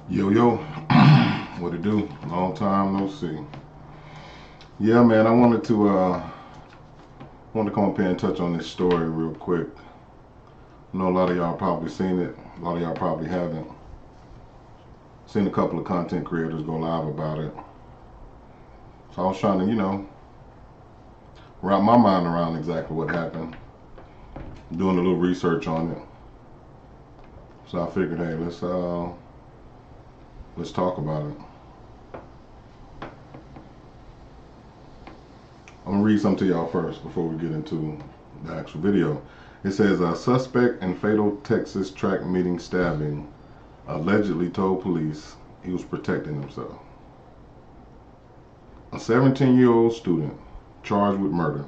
Yo, yo, what it do? Long time no see. Yeah, man, I wanted to come up here and touch on this story real quick. I know a lot of y'all probably seen it. A lot of y'all probably haven't. Seen a couple of content creators go live about it. So I was trying to, wrap my mind around exactly what happened. Doing a little research on it. So I figured, hey, let's talk about it. I'm gonna read something to y'all first before we get into the actual video. It says a suspect in fatal Texas track meeting stabbing allegedly told police he was protecting himself. A 17-year-old student charged with murder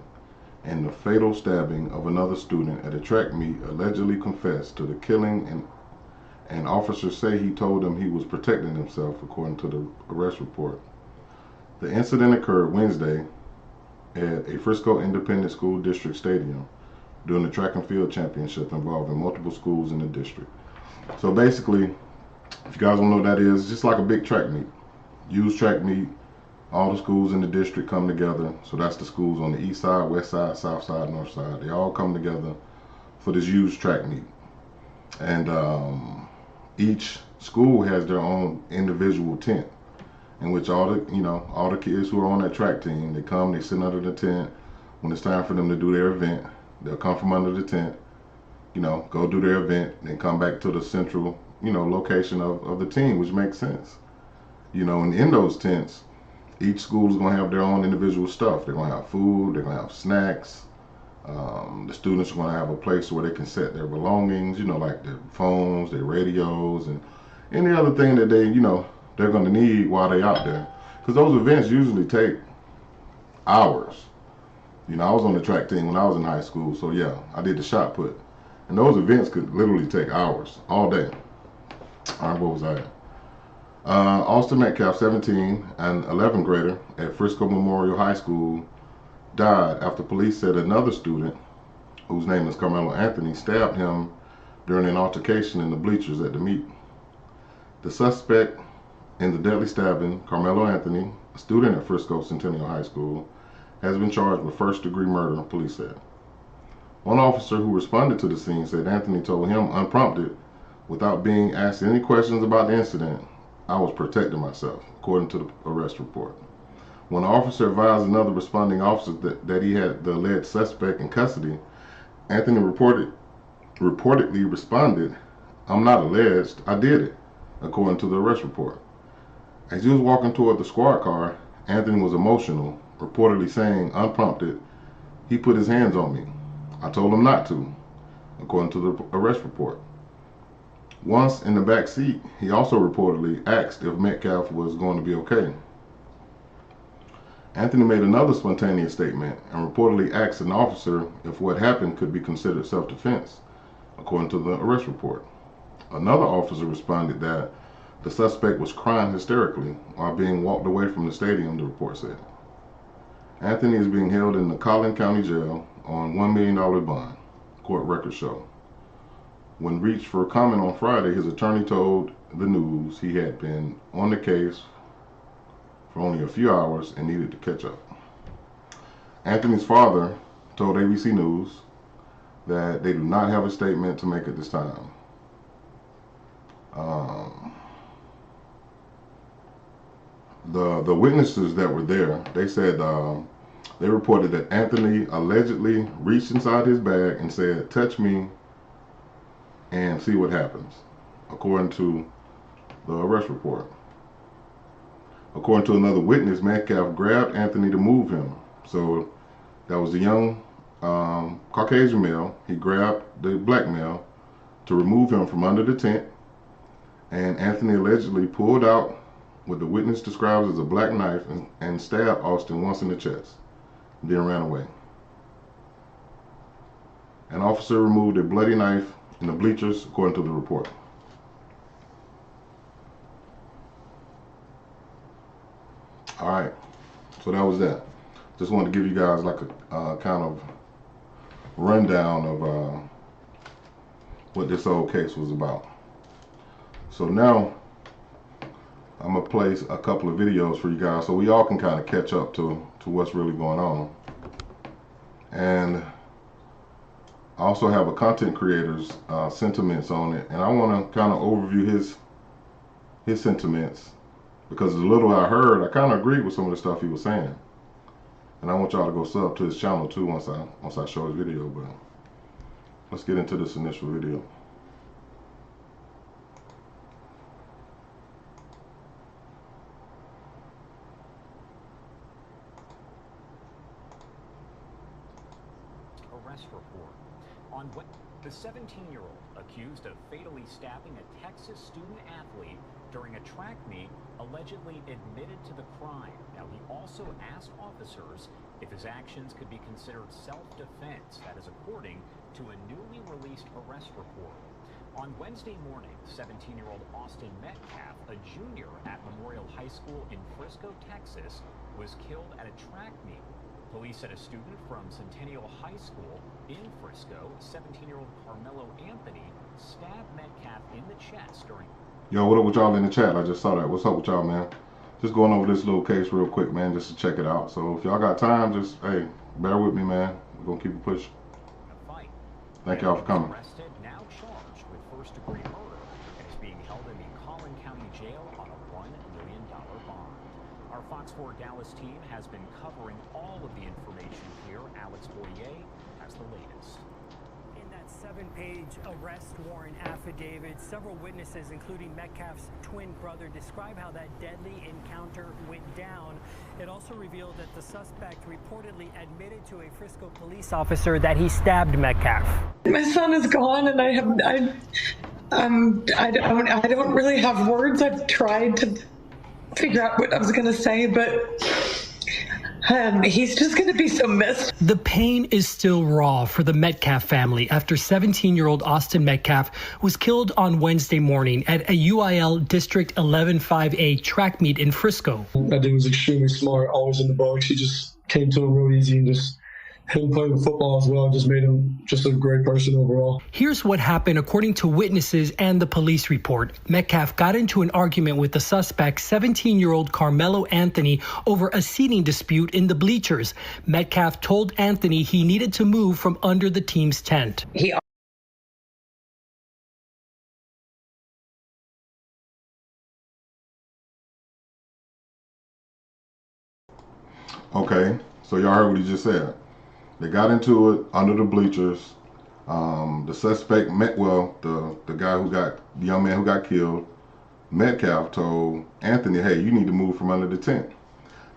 and the fatal stabbing of another student at a track meet allegedly confessed to the killing, and officers say he told them he was protecting himself, according to the arrest report. The incident occurred Wednesday at a Frisco Independent School District stadium during the track and field championship involving multiple schools in the district. So basically, if you guys don't know what that is, it's just like a big track meet. Youth track meet, all the schools in the district come together. So that's the schools on the east side, west side, south side, north side. They all come together for this youth track meet. And each school has their own individual tent in which all the kids who are on that track team, they come, they sit under the tent. When it's time for them to do their event, they'll come from under the tent, go do their event, then come back to the central, location of the team, which makes sense. And in those tents, each school is going to have their own individual stuff. They're going to have food, they're going to have snacks. The students are going to have a place where they can set their belongings, like their phones, their radios, and any other thing that they're going to need while they're out there. Because those events usually take hours. I was on the track team when I was in high school, so yeah, I did the shot put. And those events could literally take hours, all day. All right, what was I at? Austin Metcalf, 17, an 11th grader at Frisco Memorial High School, died after police said another student, whose name is Carmelo Anthony, stabbed him during an altercation in the bleachers at the meet. The suspect in the deadly stabbing, Carmelo Anthony, a student at Frisco Centennial High School, has been charged with first-degree murder, police said. One officer who responded to the scene said Anthony told him unprompted, without being asked any questions about the incident, "I was protecting myself," according to the arrest report. When the officer advised another responding officer that he had the alleged suspect in custody, Anthony reportedly responded, "I'm not alleged, I did it," according to the arrest report. As he was walking toward the squad car, Anthony was emotional, reportedly saying, unprompted, "He put his hands on me. I told him not to," according to the arrest report. Once in the back seat, he also reportedly asked if Metcalf was going to be okay. Anthony made another spontaneous statement and reportedly asked an officer if what happened could be considered self-defense, according to the arrest report. Another officer responded that the suspect was crying hysterically while being walked away from the stadium, the report said. Anthony is being held in the Collin County Jail on $1 million bond, court records show. When reached for comment on Friday, his attorney told the news he had been on the case for only a few hours and needed to catch up. Anthony's father told ABC News that they do not have a statement to make at this time. The witnesses that were there, they said they reported that Anthony allegedly reached inside his bag and said, "Touch me and see what happens," according to the arrest report. According to another witness, Metcalf grabbed Anthony to move him. So that was a young Caucasian male. He grabbed the black male to remove him from under the tent, and Anthony allegedly pulled out what the witness describes as a black knife and stabbed Austin once in the chest, then ran away. An officer removed a bloody knife in the bleachers, according to the report. All right, so that was that. Just wanted to give you guys like a kind of rundown of what this whole case was about. So now I'm gonna play a couple of videos for you guys so we all can kind of catch up to what's really going on. And I also have a content creator's sentiments on it, and I want to kind of overview his sentiments, because the little I heard, I kind of agreed with some of the stuff he was saying. And I want y'all to go sub to his channel too once I show his video. But let's get into this initial video. Arrest report on what the 17-year-old accused of fatally stabbing a Texas student athlete during a track meet allegedly admitted to the crime. Now, he also asked officers if his actions could be considered self-defense. That is according to a newly released arrest report. On Wednesday morning, 17-year-old Austin Metcalf, a junior at Memorial High School in Frisco, Texas, was killed at a track meet. Police said a student from Centennial High School in Frisco, 17-year-old Carmelo Anthony, stabbed Metcalf in the chest during... Yo, what up with y'all in the chat? I just saw that. What's up with y'all, man? Just going over this little case real quick, man, just to check it out. So if y'all got time, just, hey, bear with me, man. We're going to keep it pushing. Thank y'all for coming. Arrested, now charged with first-degree murder, and is being held in the Collin County Jail on a $1 million bond. Our Fox 4 Dallas team has been covering all of the information here. Alex Boyer has the latest. In that 7-page arrest warrant affidavit, several witnesses, including Metcalf's twin brother, describe how that deadly encounter went down. It also revealed that the suspect reportedly admitted to a Frisco police officer that he stabbed Metcalf. My son is gone, and I don't really have words. I've tried to figure out what I was going to say, but he's just going to be so missed. The pain is still raw for the Metcalf family after 17-year-old Austin Metcalf was killed on Wednesday morning at a UIL District 11-5A track meet in Frisco. That dude was extremely smart, always in the box. He just came to him real easy, and just him playing with football as well just made him just a great person overall. Here's what happened according to witnesses and the police report. Metcalf got into an argument with the suspect, 17-year-old Carmelo Anthony, over a seating dispute in the bleachers. Metcalf told Anthony he needed to move from under the team's tent. Okay, so y'all heard what he just said. They got into it under the bleachers. The suspect the young man who got killed, Metcalf, told Anthony, hey, you need to move from under the tent.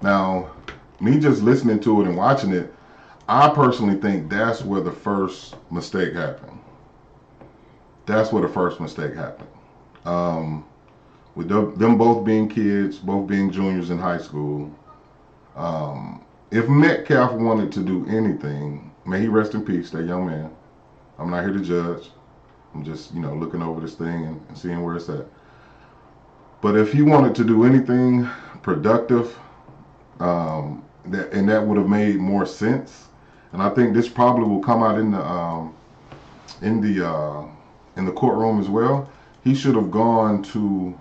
Now, me just listening to it and watching it, I personally think that's where the first mistake happened. That's where the first mistake happened. With them both being kids, both being juniors in high school, if Metcalf wanted to do anything, may he rest in peace, that young man. I'm not here to judge. I'm just, looking over this thing and seeing where it's at. But if he wanted to do anything productive, that would have made more sense. And I think this probably will come out in the courtroom as well. He should have gone to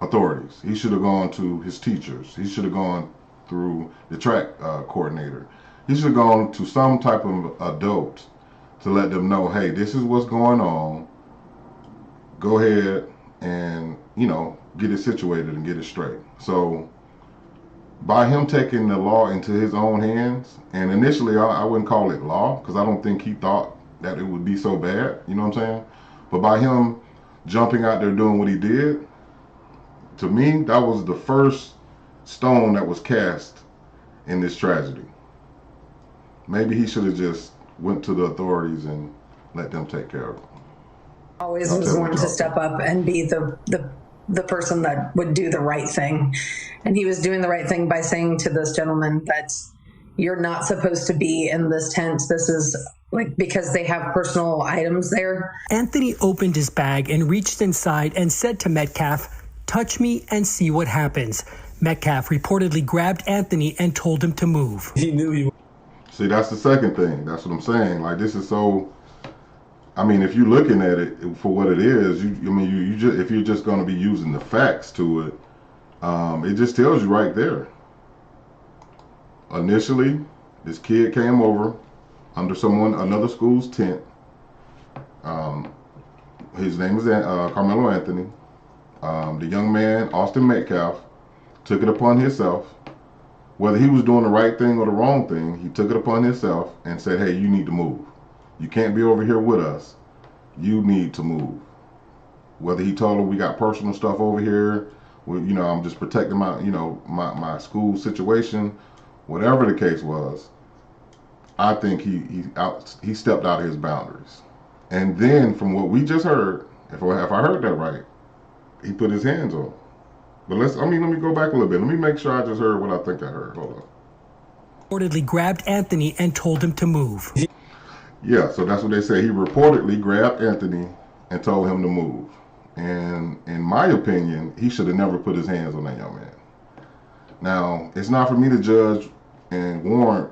authorities. He should have gone to his teachers. He should have gone through the track coordinator. He should have gone to some type of adult to let them know, hey, this is what's going on. Go ahead and, get it situated and get it straight. So by him taking the law into his own hands, and initially I wouldn't call it law, because I don't think he thought that it would be so bad, you know what I'm saying? But by him jumping out there doing what he did, to me, that was the first stone that was cast in this tragedy. Maybe he should have just went to the authorities and let them take care of it. Always was one to step up and be the person that would do the right thing. And he was doing the right thing by saying to this gentleman that you're not supposed to be in this tent. This is because they have personal items there. Anthony opened his bag and reached inside and said to Metcalf, "Touch me and see what happens." Metcalf reportedly grabbed Anthony and told him to move. He knew he would. See, that's the second thing. That's what I'm saying. This is so I mean, if you're looking at it for what it is, you just, if you're just going to be using the facts to it, it just tells you right there. Initially, this kid came over under another school's tent. His name is Carmelo Anthony. The young man, Austin Metcalf, took it upon himself. Whether he was doing the right thing or the wrong thing, he took it upon himself and said, hey, you need to move. You can't be over here with us. You need to move. Whether he told him we got personal stuff over here, I'm just protecting my school situation, whatever the case was, I think he stepped out of his boundaries. And then from what we just heard, if I heard that right, he put his hands on him. But let me go back a little bit. Let me make sure I just heard what I think I heard. Hold on. Reportedly grabbed Anthony and told him to move. Yeah, so that's what they say. He reportedly grabbed Anthony and told him to move. And in my opinion, he should have never put his hands on that young man. Now, it's not for me to judge and warrant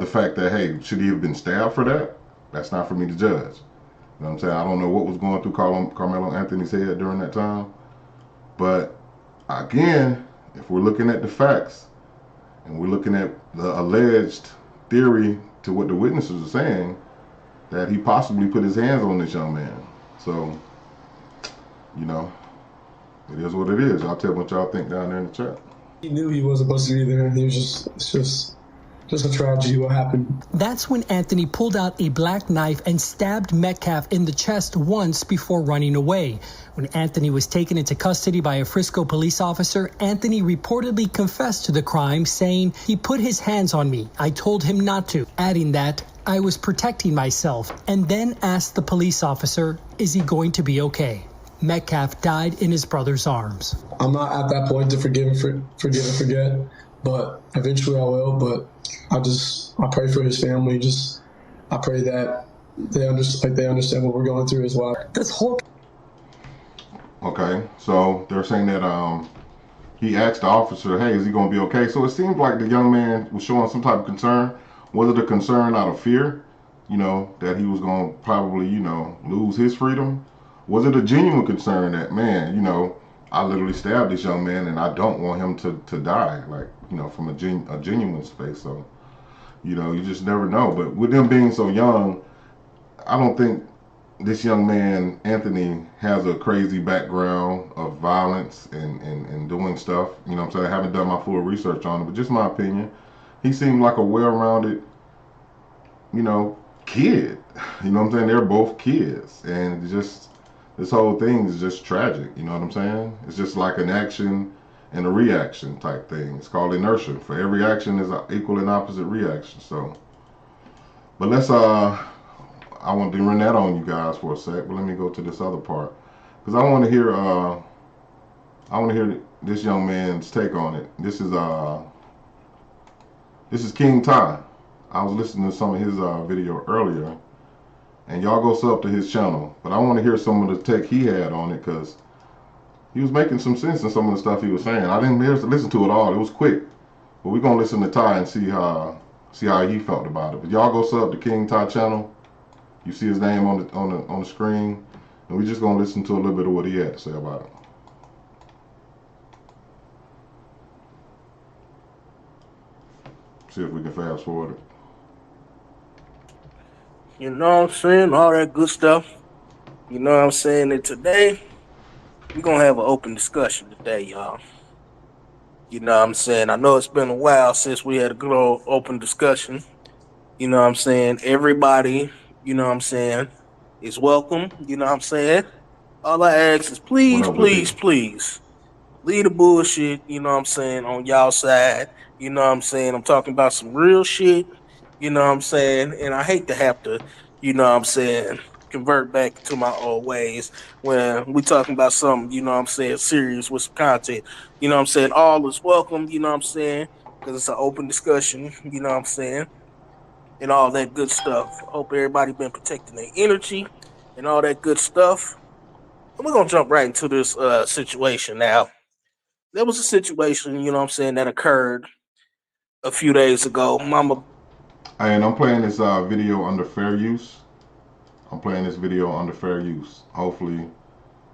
the fact that, hey, should he have been stabbed for that? That's not for me to judge. You know what I'm saying? I don't know what was going through Carmelo Anthony's head during that time. But again, if we're looking at the facts and we're looking at the alleged theory to what the witnesses are saying, that he possibly put his hands on this young man. So, it is what it is. Y'all tell me what y'all think down there in the chat. He knew he wasn't supposed to be there. He was it's just a tragedy what happened. That's when Anthony pulled out a black knife and stabbed Metcalf in the chest once before running away. When Anthony was taken into custody by a Frisco police officer, Anthony reportedly confessed to the crime, saying, he put his hands on me. I told him not to, adding that I was protecting myself, and then asked the police officer, is he going to be okay? Metcalf died in his brother's arms. I'm not at that point to forgive and forget, but eventually I will. But I pray for his family. I pray that they understand what we're going through as well. Okay, so they're saying that he asked the officer, hey, is he going to be okay? So it seems like the young man was showing some type of concern. Was it a concern out of fear, that he was going to probably, lose his freedom? Was it a genuine concern that, man, I literally stabbed this young man and I don't want him to die, from a genuine space? So, you just never know. But with them being so young, I don't think this young man, Anthony, has a crazy background of violence and doing stuff. You know what I'm saying? I haven't done my full research on it, but just my opinion. He seemed like a well-rounded, kid. You know what I'm saying? They're both kids. And this whole thing is just tragic. You know what I'm saying? It's just like an action and a reaction type thing. It's called inertia. For every action is an equal and opposite reaction. So, but I want to run that on you guys for a sec, but let me go to this other part. Because I want to hear this young man's take on it. This is King Ty. I was listening to some of his video earlier, and y'all go sub to his channel. But I want to hear some of the take he had on it, because he was making some sense in some of the stuff he was saying. I didn't listen to it all. It was quick. But we're going to listen to Ty and see how he felt about it. But y'all go sub to King Ty channel. You see his name on the screen. And we're just going to listen to a little bit of what he had to say about it. See if we can fast forward it. You know what I'm saying? All that good stuff. You know what I'm saying? And today, we're going to have an open discussion today, y'all. You know what I'm saying? I know it's been a while since we had a good old open discussion. You know what I'm saying? Everybody, you know what I'm saying, is welcome. You know what I'm saying? All I ask is please, leave the bullshit, you know what I'm saying, on y'all side. You know what I'm saying? I'm talking about some real shit. You know what I'm saying? And I hate to have to, you know what I'm saying, convert back to my old ways when we talking about something, you know what I'm saying, serious with some content. You know what I'm saying? All is welcome, you know what I'm saying, because it's an open discussion, you know what I'm saying, and all that good stuff. I hope everybody been protecting their energy and all that good stuff. And we're going to jump right into this situation now. There was a situation, you know what I'm saying, that occurred a few days ago. Mama And I'm playing this video under fair use. I'm playing this video under fair use. Hopefully,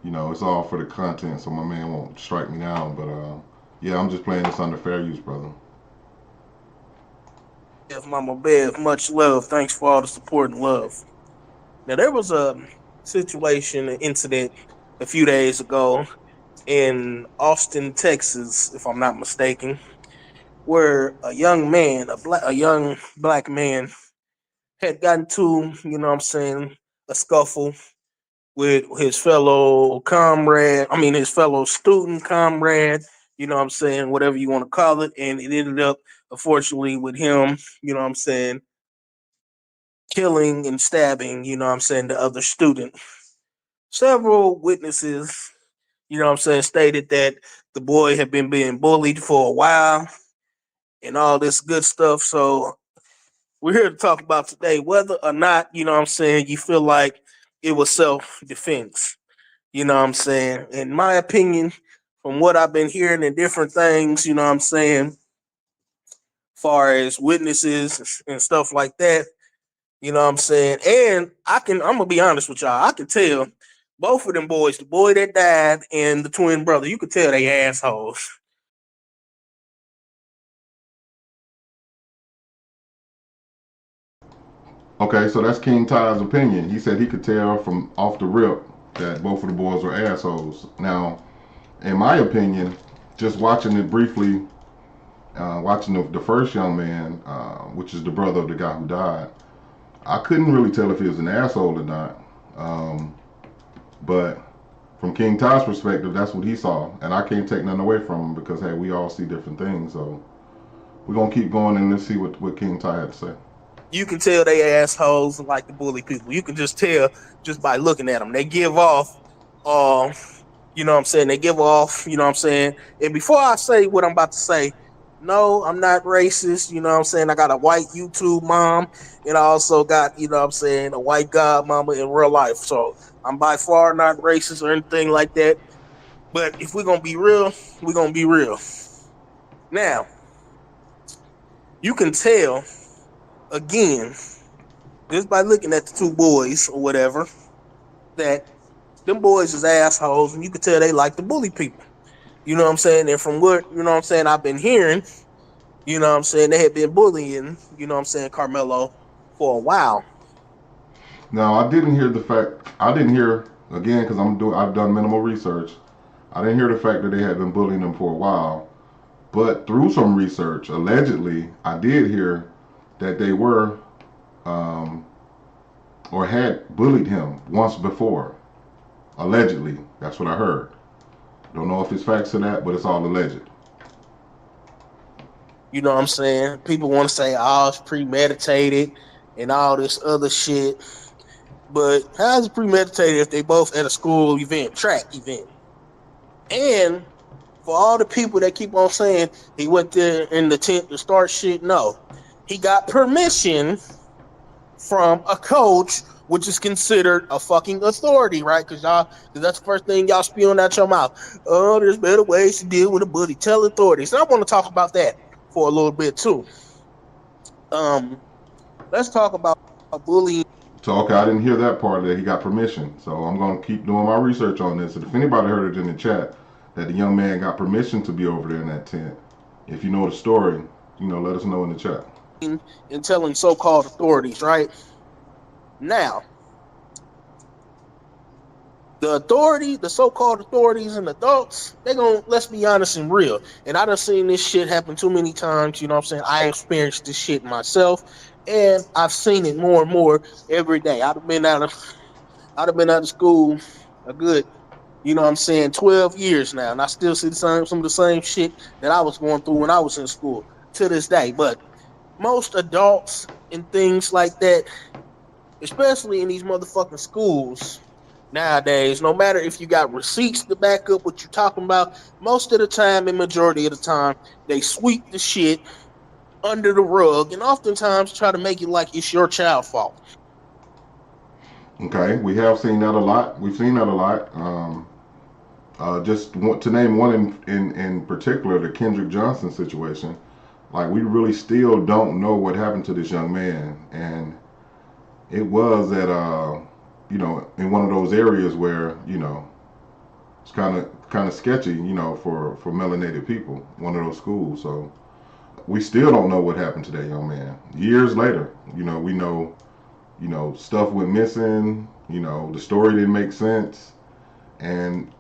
you know, it's all for the content, so my man won't strike me down. But yeah, I'm just playing this under fair use, brother. Yes, Mama Bev, much love. Thanks for all the support and love. Now, there was a situation, an incident a few days ago in Austin, Texas, if I'm not mistaken, where a young man, a young black man, had gotten to, you know what I'm saying, a scuffle with his fellow comrade, I mean, his fellow student comrade, you know what I'm saying, whatever you want to call it. And it ended up, unfortunately, with him, you know what I'm saying, killing and stabbing, you know what I'm saying, the other student. Several witnesses, you know what I'm saying, stated that the boy had been being bullied for a while and all this good stuff. So we're here to talk about today whether or not, you know what I'm saying, you feel like it was self defense. You know what I'm saying? In my opinion, from what I've been hearing and different things, you know what I'm saying, far as witnesses and stuff like that, you know what I'm saying? And I'm gonna be honest with y'all, I can tell both of them boys, the boy that died and the twin brother, you could tell they assholes. Okay, so that's King Ty's opinion. He said he could tell from off the rip that both of the boys were assholes. Now, in my opinion, just watching it briefly, watching the first young man, which is the brother of the guy who died, I couldn't really tell if he was an asshole or not. But from King Ty's perspective, that's what he saw, and I can't take nothing away from him because hey, we all see different things. So we're gonna keep going and let's see what King Ty had to say. You can tell they assholes and like to bully people. You can just tell just by looking at them. They give off, you know what I'm saying? They give off, you know what I'm saying? And before I say what I'm about to say, no, I'm not racist. You know what I'm saying? I got a white YouTube mom, and I also got, you know what I'm saying, a white godmama in real life. So I'm by far not racist or anything like that. But if we're going to be real, we're going to be real. Now, you can tell, again, just by looking at the two boys or whatever, that them boys is assholes, and you can tell they like to bully people. You know what I'm saying? And from what, you know what I'm saying, I've been hearing, you know what I'm saying, they had been bullying, you know what I'm saying, Carmelo for a while. Now, I didn't hear again because I've done minimal research. I didn't hear the fact that they had been bullying him for a while, but through some research, allegedly, I did hear that they were or had bullied him once before. Allegedly, that's what I heard. Don't know if it's facts to that, but it's all alleged. You know what I'm saying? People want to say, oh, it's premeditated and all this other shit. But how's it premeditated if they both at a school event, track event? And for all the people that keep on saying he went there in the tent to start shit, no. He got permission from a coach, which is considered a fucking authority, right? Because that's the first thing y'all spewing out your mouth. Oh, there's better ways to deal with a bully. Tell authorities. And I want to talk about that for a little bit too. Let's talk about bullying. So, okay, I didn't hear that part that he got permission. So I'm going to keep doing my research on this. And if anybody heard it in the chat that the young man got permission to be over there in that tent, if you know the story, you know, let us know in the chat. And telling so-called authorities, right? Now, the so-called authorities and adults, they gonna, let's be honest and real. And I done seen this shit happen too many times, you know what I'm saying? I experienced this shit myself, and I've seen it more and more every day. I'd have been out of school a good, you know what I'm saying, 12 years now, and I still see some of the same shit that I was going through when I was in school to this day. But most adults and things like that, especially in these motherfucking schools nowadays, no matter if you got receipts to back up what you're talking about, most of the time and majority of the time, they sweep the shit under the rug and oftentimes try to make it like it's your child's fault. Okay, we have seen that a lot. We've seen that a lot. Just want to name one in particular, the Kendrick Johnson situation. Like, we really still don't know what happened to this young man. And it was at, you know, in one of those areas where, you know, it's kind of sketchy, you know, for melanated people, one of those schools. So we still don't know what happened to that young man. Years later, you know, we know, you know, stuff went missing, you know, the story didn't make sense. And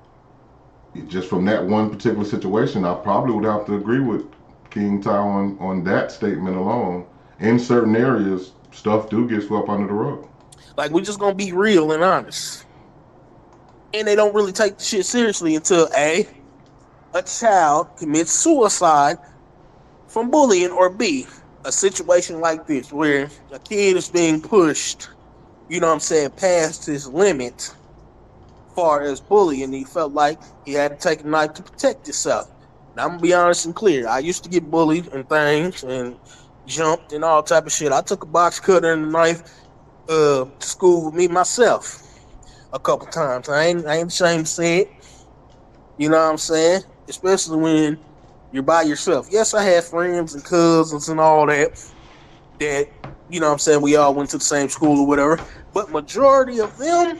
just from that one particular situation, I probably would have to agree with King Ty on that statement alone. In certain areas, stuff do get swept under the rug. Like, we're just gonna be real and honest. And they don't really take the shit seriously until a child commits suicide from bullying, or B, a situation like this where a kid is being pushed, you know what I'm saying, past his limit far as bullying. He felt like he had to take a knife to protect himself. Now, I'm gonna be honest and clear. I used to get bullied and things and jumped and all type of shit. I took a box cutter and a knife to school with me myself a couple times. I ain't ashamed to say it. You know what I'm saying? Especially when you're by yourself. Yes, I had friends and cousins and all that, you know what I'm saying, we all went to the same school or whatever. But majority of them,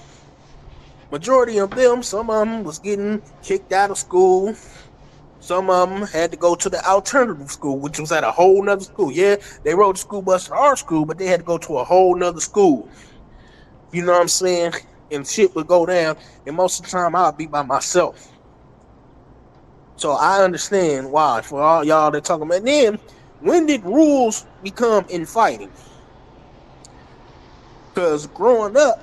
some of them was getting kicked out of school. Some of them had to go to the alternative school, which was at a whole nother school. Yeah, they rode the school bus to our school, but they had to go to a whole nother school. You know what I'm saying? And shit would go down, and most of the time I'd be by myself. So I understand why, for all y'all that talking about. Then, when did rules become in fighting? Because growing up,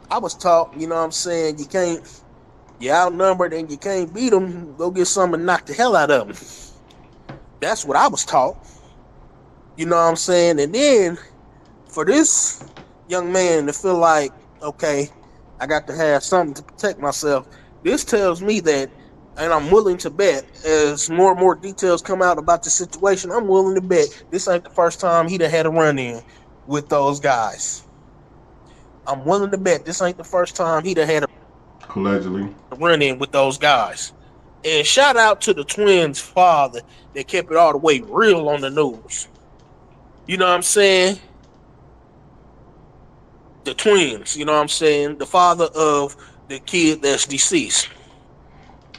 I was taught, you know what I'm saying, you're outnumbered and you can't beat them, go get something and knock the hell out of them. That's what I was taught. You know what I'm saying? And then, for this young man to feel like, okay, I got to have something to protect myself, this tells me that, and I'm willing to bet, as more and more details come out about the situation, I'm willing to bet this ain't the first time he done had a run-in with those guys. I'm willing to bet this ain't the first time he done had a Allegedly. run-in with those guys. And shout out to the twins' father that kept it all the way real on the news. You know what I'm saying? The twins, you know what I'm saying? The father of the kid that's deceased.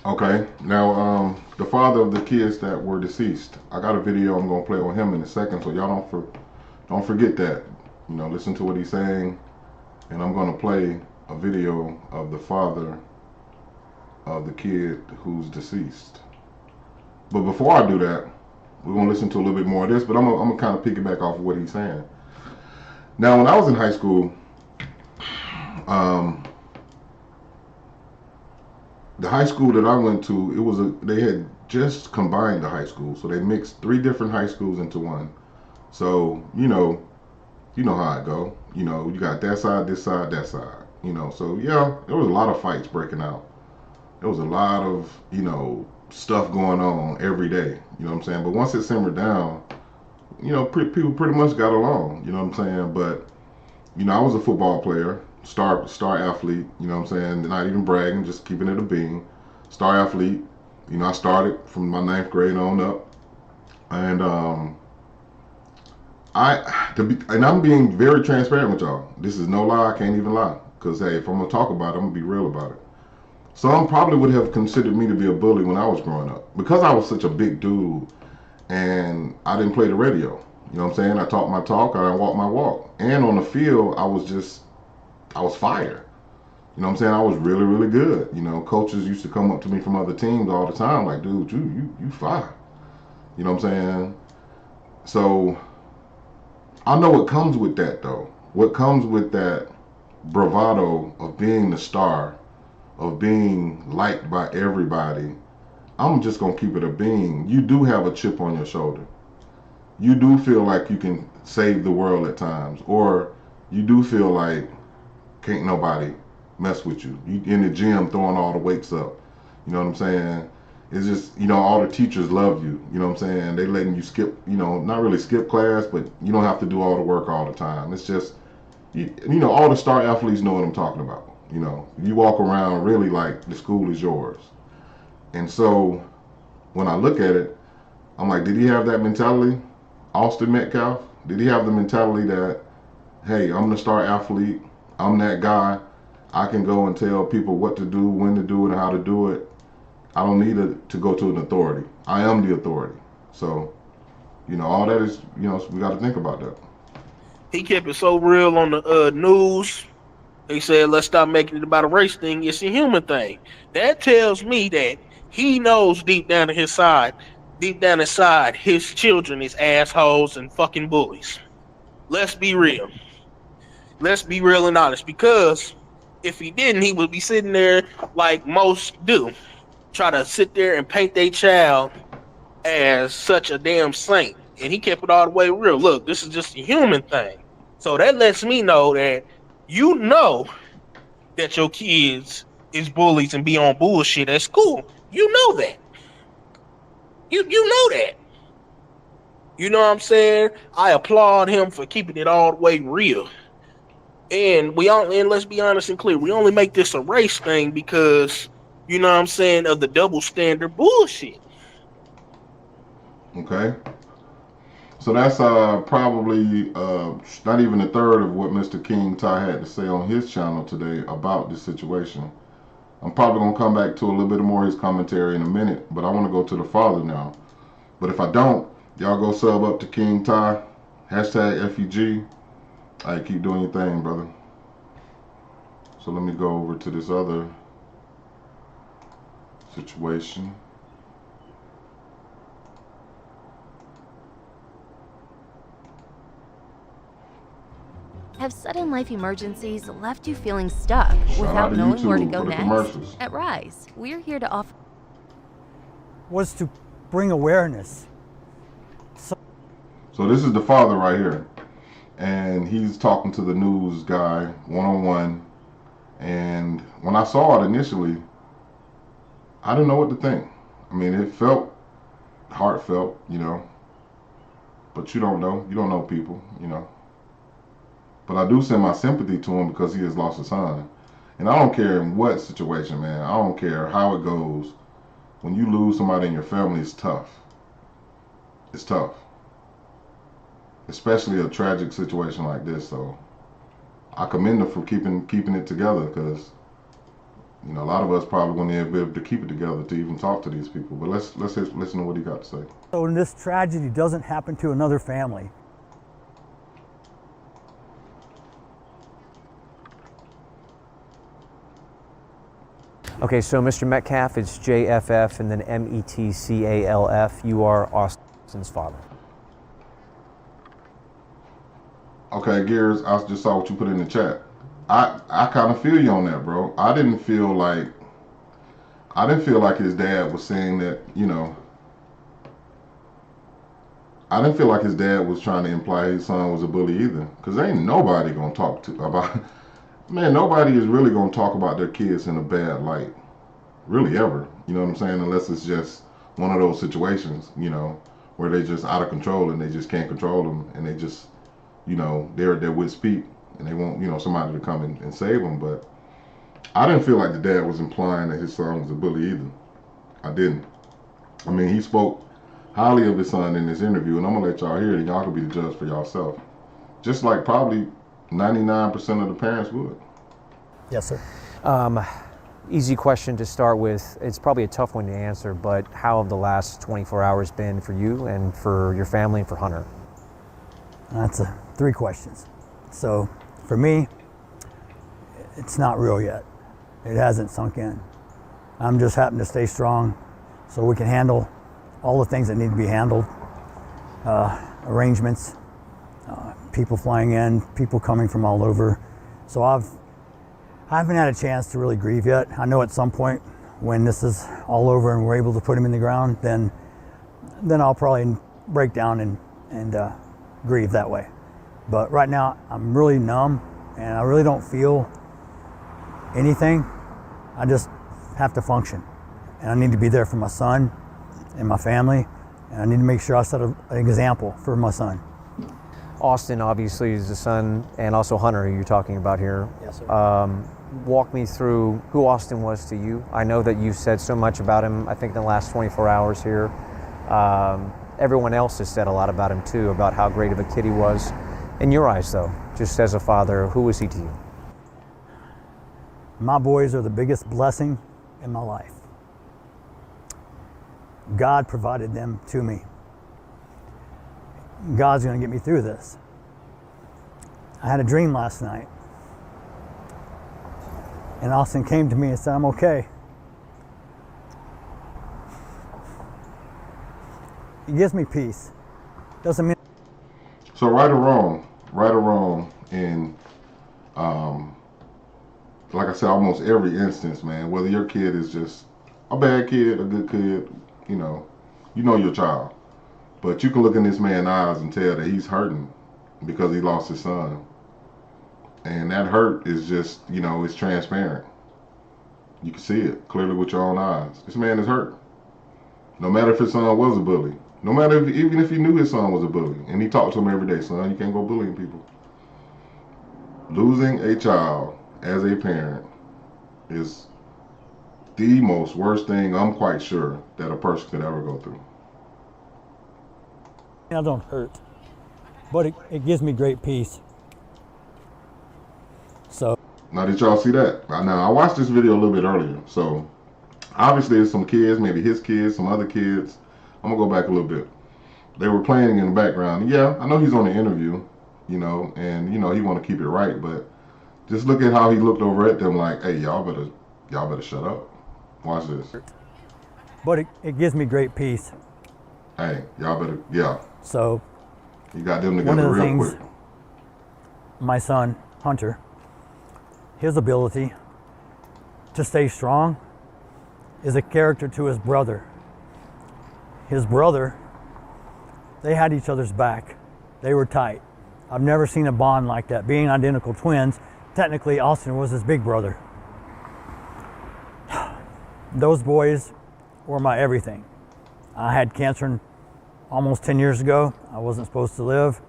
Okay, now the father of the kids that were deceased, I got a video I'm gonna play on him in a second, so y'all don't forget that. You know, listen to what he's saying, and I'm gonna play a video of the father of the kid who's deceased. But before I do that, we're gonna listen to a little bit more of this, but I'm gonna kind of piggyback off of what he's saying. Now, when I was in high school, the high school that I went to, they had just combined the high school, so they mixed 3 different high schools into one. So you know how it go. You know, you got that side, this side, that side. You know, so yeah, there was a lot of fights breaking out. There was a lot of, you know, stuff going on every day. You know what I'm saying? But once it simmered down, you know, people pretty much got along. You know what I'm saying? But you know, I was a football player. Star athlete, you know what I'm saying? Not even bragging, just keeping it a bean. Star athlete, you know, I started from my 9th grade on up. And I'm being very transparent with y'all. This is no lie, I can't even lie. Because hey, if I'm gonna talk about it, I'm gonna be real about it. Some probably would have considered me to be a bully when I was growing up. Because I was such a big dude and I didn't play the radio. You know what I'm saying? I talked my talk, I walked my walk. And on the field, I was fire. You know what I'm saying? I was really, really good. You know, coaches used to come up to me from other teams all the time, like, dude, you fire. You know what I'm saying? So I know what comes with that, though. What comes with that bravado of being the star, of being liked by everybody. I'm just gonna keep it a bean. You do have a chip on your shoulder. You do feel like you can save the world at times, or you do feel like can't nobody mess with you. You in the gym throwing all the weights up. You know what I'm saying? It's just, you know, all the teachers love you. You know what I'm saying? They letting you skip, you know, not really skip class, but you don't have to do all the work all the time. It's just, you know, all the star athletes know what I'm talking about. You know, you walk around really like the school is yours. And so when I look at it, I'm like, did he have that mentality? Austin Metcalf? Did he have the mentality that, hey, I'm the star athlete, I'm that guy, I can go and tell people what to do, when to do it, and how to do it. I don't need to go to an authority. I am the authority. So, all that is, we got to think about that. He kept it so real on the news. He said, let's stop making it about a race thing. It's a human thing. That tells me that he knows deep down inside, his children is assholes and fucking bullies. Let's be real. Let's be real and honest. Because if he didn't, he would be sitting there like most do. Try to sit there and paint their child as such a damn saint. And he kept it all the way real. Look, this is just a human thing. So that lets me know that you know that your kids is bullies and be on bullshit at school. You know that. You know that. You know what I'm saying? I applaud him for keeping it all the way real. And let's be honest and clear, we only make this a race thing because, you know what I'm saying, of the double standard bullshit. Okay. So that's probably not even a third of what Mr. King Ty had to say on his channel today about this situation. I'm probably going to come back to a little bit more of his commentary in a minute, but I want to go to the father now. But if I don't, y'all go sub up to King Ty, #FEG. All right, keep doing your thing, brother. So let me go over to this other situation. Have sudden life emergencies left you feeling stuck without knowing where to go next? At Rise, we're here to offer... Was to bring awareness. So this is the father right here. And he's talking to the news guy one-on-one. And when I saw it initially, I didn't know what to think. I mean, it felt heartfelt, But you don't know. You don't know people, But I do send my sympathy to him because he has lost a son. And I don't care in what situation, man. I don't care how it goes. When you lose somebody in your family, it's tough. It's tough. Especially a tragic situation like this. So I commend him for keeping it together because, a lot of us probably wouldn't be able to keep it together to even talk to these people. But let's listen to what he got to say. So when this tragedy doesn't happen to another family, Okay, so Mr. Metcalf, it's JFF and then METCALF. You are Austin's father. Okay, Gears, I just saw what you put in the chat. I kind of feel you on that, bro. I didn't feel like his dad was saying that, I didn't feel like his dad was trying to imply his son was a bully either. Because ain't nobody going to talk about... Man, nobody is really going to talk about their kids in a bad light. Really ever. You know what I'm saying? Unless it's just one of those situations, where they just out of control and they just can't control them. And they just, they're at their wit's peak. And they want, somebody to come and save them. But I didn't feel like the dad was implying that his son was a bully either. I didn't. I mean, he spoke highly of his son in this interview. And I'm going to let y'all hear it. And y'all can be the judge for yourself. Just like probably 99% of the parents would. Yes, sir. Easy question to start with. It's probably a tough one to answer, but how have the last 24 hours been for you and for your family and for Hunter? That's 3 questions. So for me, it's not real yet. It hasn't sunk in. I'm just happy to stay strong so we can handle all the things that need to be handled. Arrangements, people flying in, people coming from all over. So I haven't had a chance to really grieve yet. I know at some point when this is all over and we're able to put him in the ground, then I'll probably break down and grieve that way. But right now I'm really numb and I really don't feel anything. I just have to function. And I need to be there for my son and my family. And I need to make sure I set an example for my son. Austin obviously is the son, and also Hunter, who you're talking about here. Yes, sir. Walk me through who Austin was to you. I know that you've said so much about him, I think, in the last 24 hours here. everyone else has said a lot about him too, about how great of a kid he was. In your eyes though, just as a father, who was he to you? My boys are the biggest blessing in my life. God provided them to me. God's going to get me through this. I had a dream last night, and Austin came to me and said, I'm okay. It gives me peace. Doesn't mean. So right or wrong in, like I said, almost every instance, man, whether your kid is just a bad kid, a good kid, you know your child. But you can look in this man's eyes and tell that he's hurting because he lost his son. And that hurt is just, it's transparent. You can see it clearly with your own eyes. This man is hurt. No matter if his son was a bully. No matter even if he knew his son was a bully. And he talked to him every day, son, you can't go bullying people. Losing a child as a parent is the most worst thing, I'm quite sure, that a person could ever go through. I don't hurt, but it gives me great peace. So. Now, did y'all see that? Now, I watched this video a little bit earlier, so obviously there's some kids, maybe his kids, some other kids. I'm gonna go back a little bit. They were playing in the background. Yeah, I know he's on the interview, and he want to keep it right, but just look at how he looked over at them like, hey, y'all better shut up. Watch this. But it gives me great peace. Hey, y'all better, yeah. So, you got them together one of the real things, quick. My son, Hunter, his ability to stay strong is a character to his brother. His brother, they had each other's back. They were tight. I've never seen a bond like that. Being identical twins, technically Austin was his big brother. Those boys were my everything. I had cancer almost 10 years ago. I wasn't supposed to live,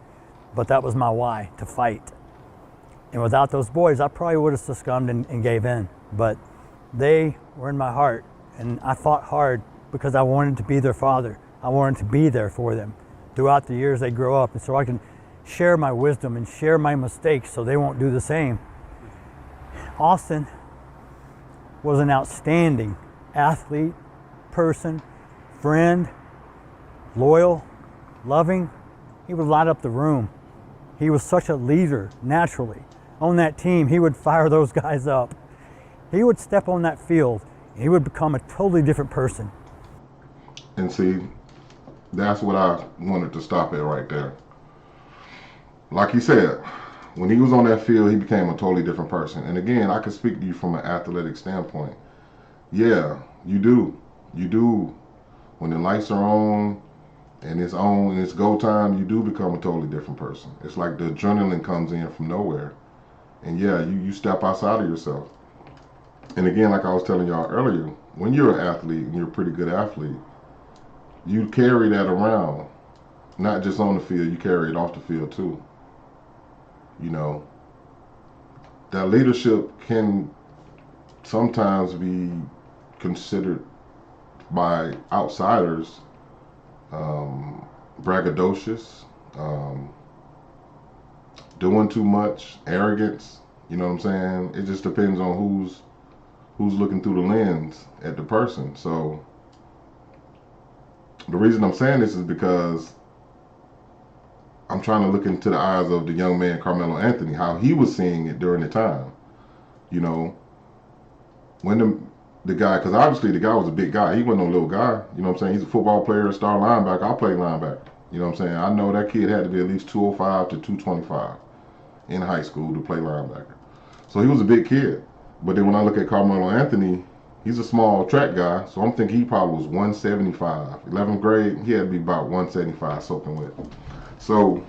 but that was my why, to fight. And without those boys, I probably would have succumbed and gave in. But they were in my heart, and I fought hard because I wanted to be their father. I wanted to be there for them throughout the years they grow up, and so I can share my wisdom and share my mistakes so they won't do the same. Austin was an outstanding athlete, person, friend, loyal, loving. He would light up the room. He was such a leader naturally. On that team, he would fire those guys up. He would step on that field, and he would become a totally different person. And see, that's what I wanted to stop at right there. Like he said, when he was on that field, he became a totally different person. And again, I can speak to you from an athletic standpoint. Yeah, you do. You do. When the lights are on and it's go time, you do become a totally different person. It's like the adrenaline comes in from nowhere. And yeah, you step outside of yourself. And again, like I was telling y'all earlier, when you're an athlete and you're a pretty good athlete, you carry that around. Not just on the field, you carry it off the field too. That leadership can sometimes be considered by outsiders braggadocious, doing too much, arrogance. You know what I'm saying? It just depends on who's looking through the lens at the person. So the reason I'm saying this is because I'm trying to look into the eyes of the young man Carmelo Anthony, how he was seeing it during the time. When the guy, because obviously the guy was a big guy. He wasn't no little guy. You know what I'm saying? He's a football player, star linebacker. I played linebacker. You know what I'm saying? I know that kid had to be at least 205 to 225 in high school to play linebacker. So he was a big kid. But then when I look at Carmelo Anthony, he's a small track guy. So I'm thinking he probably was 175. 11th grade, he had to be about 175 soaking wet. So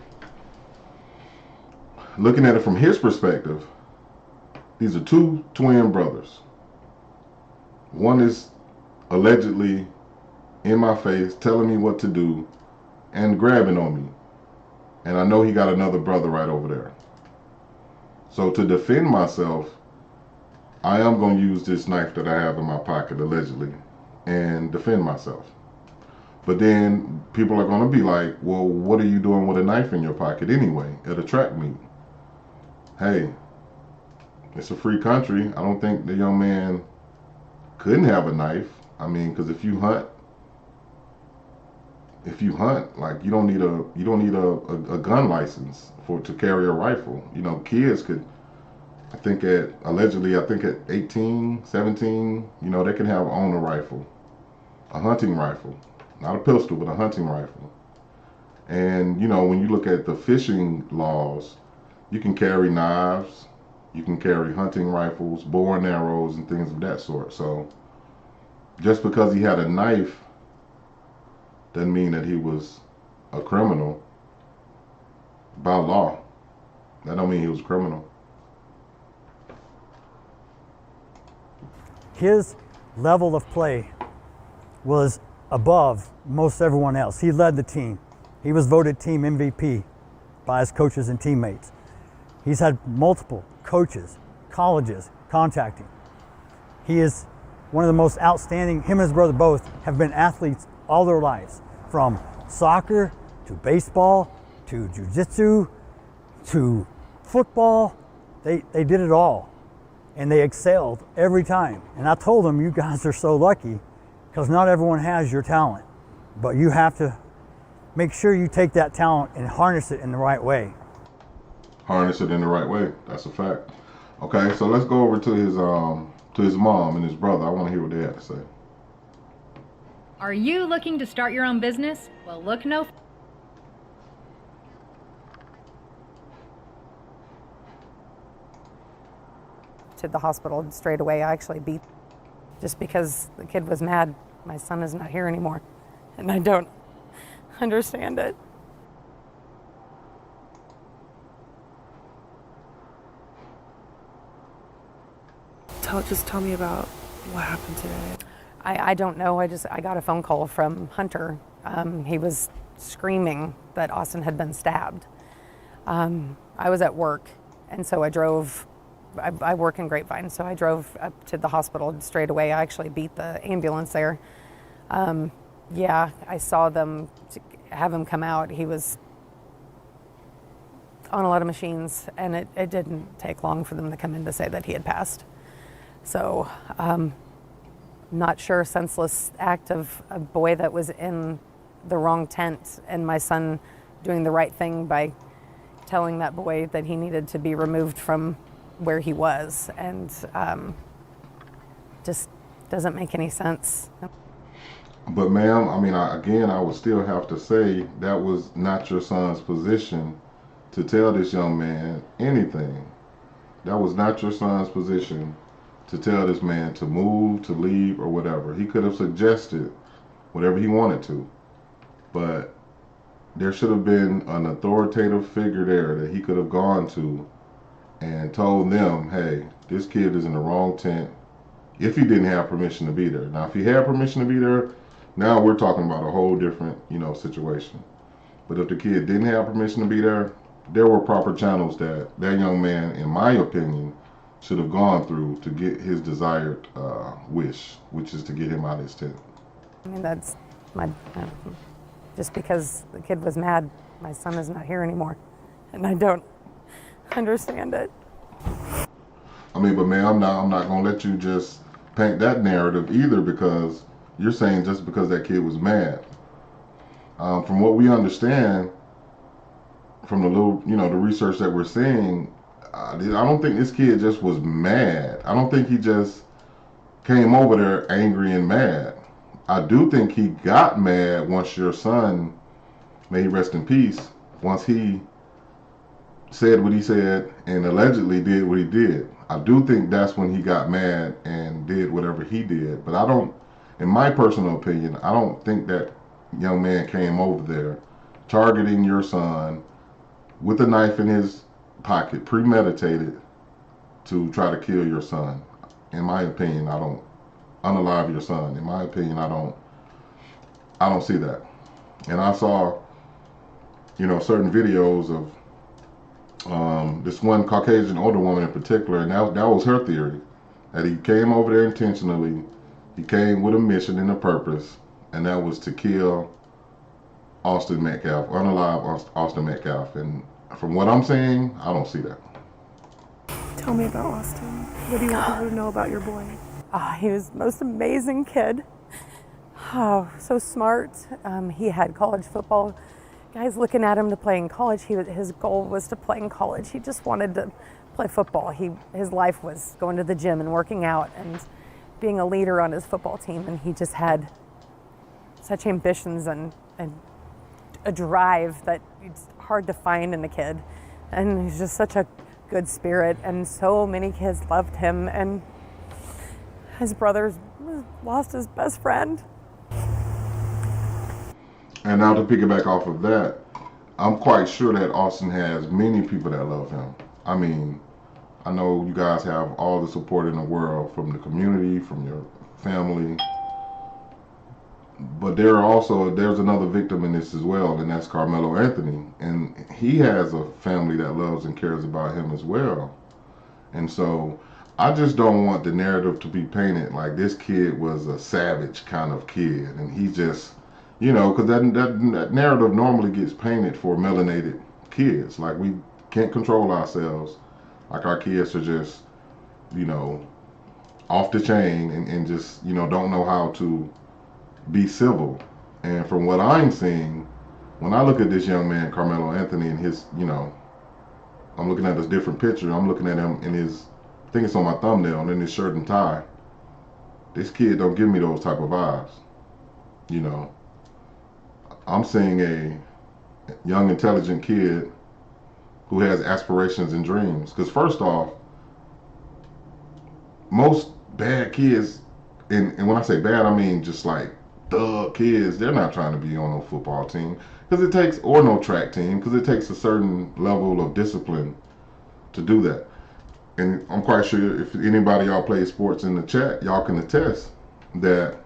looking at it from his perspective, these are two twin brothers. One is allegedly in my face, telling me what to do and grabbing on me. And I know he got another brother right over there. So to defend myself, I am going to use this knife that I have in my pocket, allegedly, and defend myself. But then people are going to be like, well, what are you doing with a knife in your pocket anyway at a track meet? Hey, it's a free country. I don't think the young man couldn't have a knife. I mean, because if you hunt, like you don't need a gun license to carry a rifle. You know, kids could, allegedly, I think at 18, 17, you know, they can own a rifle, a hunting rifle, not a pistol, but a hunting rifle. And, you know, when you look at the fishing laws, you can carry knives, you can carry hunting rifles, bow and arrows, and things of that sort. So just because he had a knife doesn't mean that he was a criminal by law. That don't mean he was a criminal. His level of play was above most everyone else. He led the team. He was voted team MVP by his coaches and teammates. He's had multiple coaches, colleges contacting. He is one of the most outstanding, him and his brother both have been athletes all their lives, from soccer to baseball to jiu-jitsu to football. They did it all. And they excelled every time. And I told them, you guys are so lucky because not everyone has your talent, but you have to make sure you take that talent and harness it in the right way. Harness it in the right way. That's a fact. Okay, so let's go over to his mom and his brother. I want to hear what they had to say. Are you looking to start your own business? Well, look no to the hospital straight away. I actually beat, just because the kid was mad. My son is not here anymore, and I don't understand it. Just tell me about what happened today. I don't know. I got a phone call from Hunter. He was screaming that Austin had been stabbed. I was at work, and so I drove. I work in Grapevine, so I drove up to the hospital straight away. I actually beat the ambulance there. Yeah, I saw them have him come out. He was on a lot of machines, and it didn't take long for them to come in to say that he had passed. So, not sure, senseless act of a boy that was in the wrong tent, and my son doing the right thing by telling that boy that he needed to be removed from where he was, and just doesn't make any sense. But ma'am, I mean, I would still have to say that was not your son's position to tell this young man anything. That was not your son's position to tell this man to move, to leave, or whatever. He could have suggested whatever he wanted to, but there should have been an authoritative figure there that he could have gone to and told them, hey, this kid is in the wrong tent, if he didn't have permission to be there. Now, if he had permission to be there, now we're talking about a whole different, situation. But if the kid didn't have permission to be there, there were proper channels that young man, in my opinion, should have gone through to get his desired wish, which is to get him out of his tent. I mean, that's just because the kid was mad, my son is not here anymore, and I don't understand it. I mean, but man, I'm not gonna let you just paint that narrative either, because you're saying just because that kid was mad. From what we understand, from the little, the research that we're seeing, I don't think this kid just was mad. I don't think he just came over there angry and mad. I do think he got mad once your son, may he rest in peace, once he said what he said and allegedly did what he did. I do think that's when he got mad and did whatever he did. But I don't, in my personal opinion, I don't think that young man came over there targeting your son with a knife in his pocket, premeditated, to try to kill your son. In my opinion, I don't unalive your son. In my opinion, I don't see that. And I saw, certain videos of this one Caucasian older woman in particular, and that was her theory, that he came over there intentionally. He came with a mission and a purpose, and that was to kill Austin Metcalf, unalive Austin Metcalf. And from what I'm saying, I don't see that. Tell me about Austin. What do you want people to know about your boy? He was the most amazing kid. Oh, so smart. He had college football guys looking at him to play in college. His goal was to play in college. He just wanted to play football. His life was going to the gym and working out and being a leader on his football team. And he just had such ambitions and a drive that it's hard to find in a kid. And he's just such a good spirit, and so many kids loved him. And his brother's lost his best friend. And now to piggyback off of that, I'm quite sure that Austin has many people that love him. I mean, I know you guys have all the support in the world from the community, from your family, but there's another victim in this as well, and that's Carmelo Anthony. And he has a family that loves and cares about him as well. And so I just don't want the narrative to be painted like this kid was a savage kind of kid, and he just, because that narrative normally gets painted for melanated kids. Like, we can't control ourselves. Like, our kids are just, off the chain and just, don't know how to be civil. And from what I'm seeing, when I look at this young man, Carmelo Anthony, and his, I'm looking at this different picture. I'm looking at him in his, I think it's on my thumbnail, and in his shirt and tie. This kid don't give me those type of vibes. I'm seeing a young, intelligent kid who has aspirations and dreams. Because first off, most bad kids, and when I say bad, I mean just like thug kids, they're not trying to be on no football team, or no track team, because it takes a certain level of discipline to do that. And I'm quite sure if anybody y'all play sports in the chat, y'all can attest that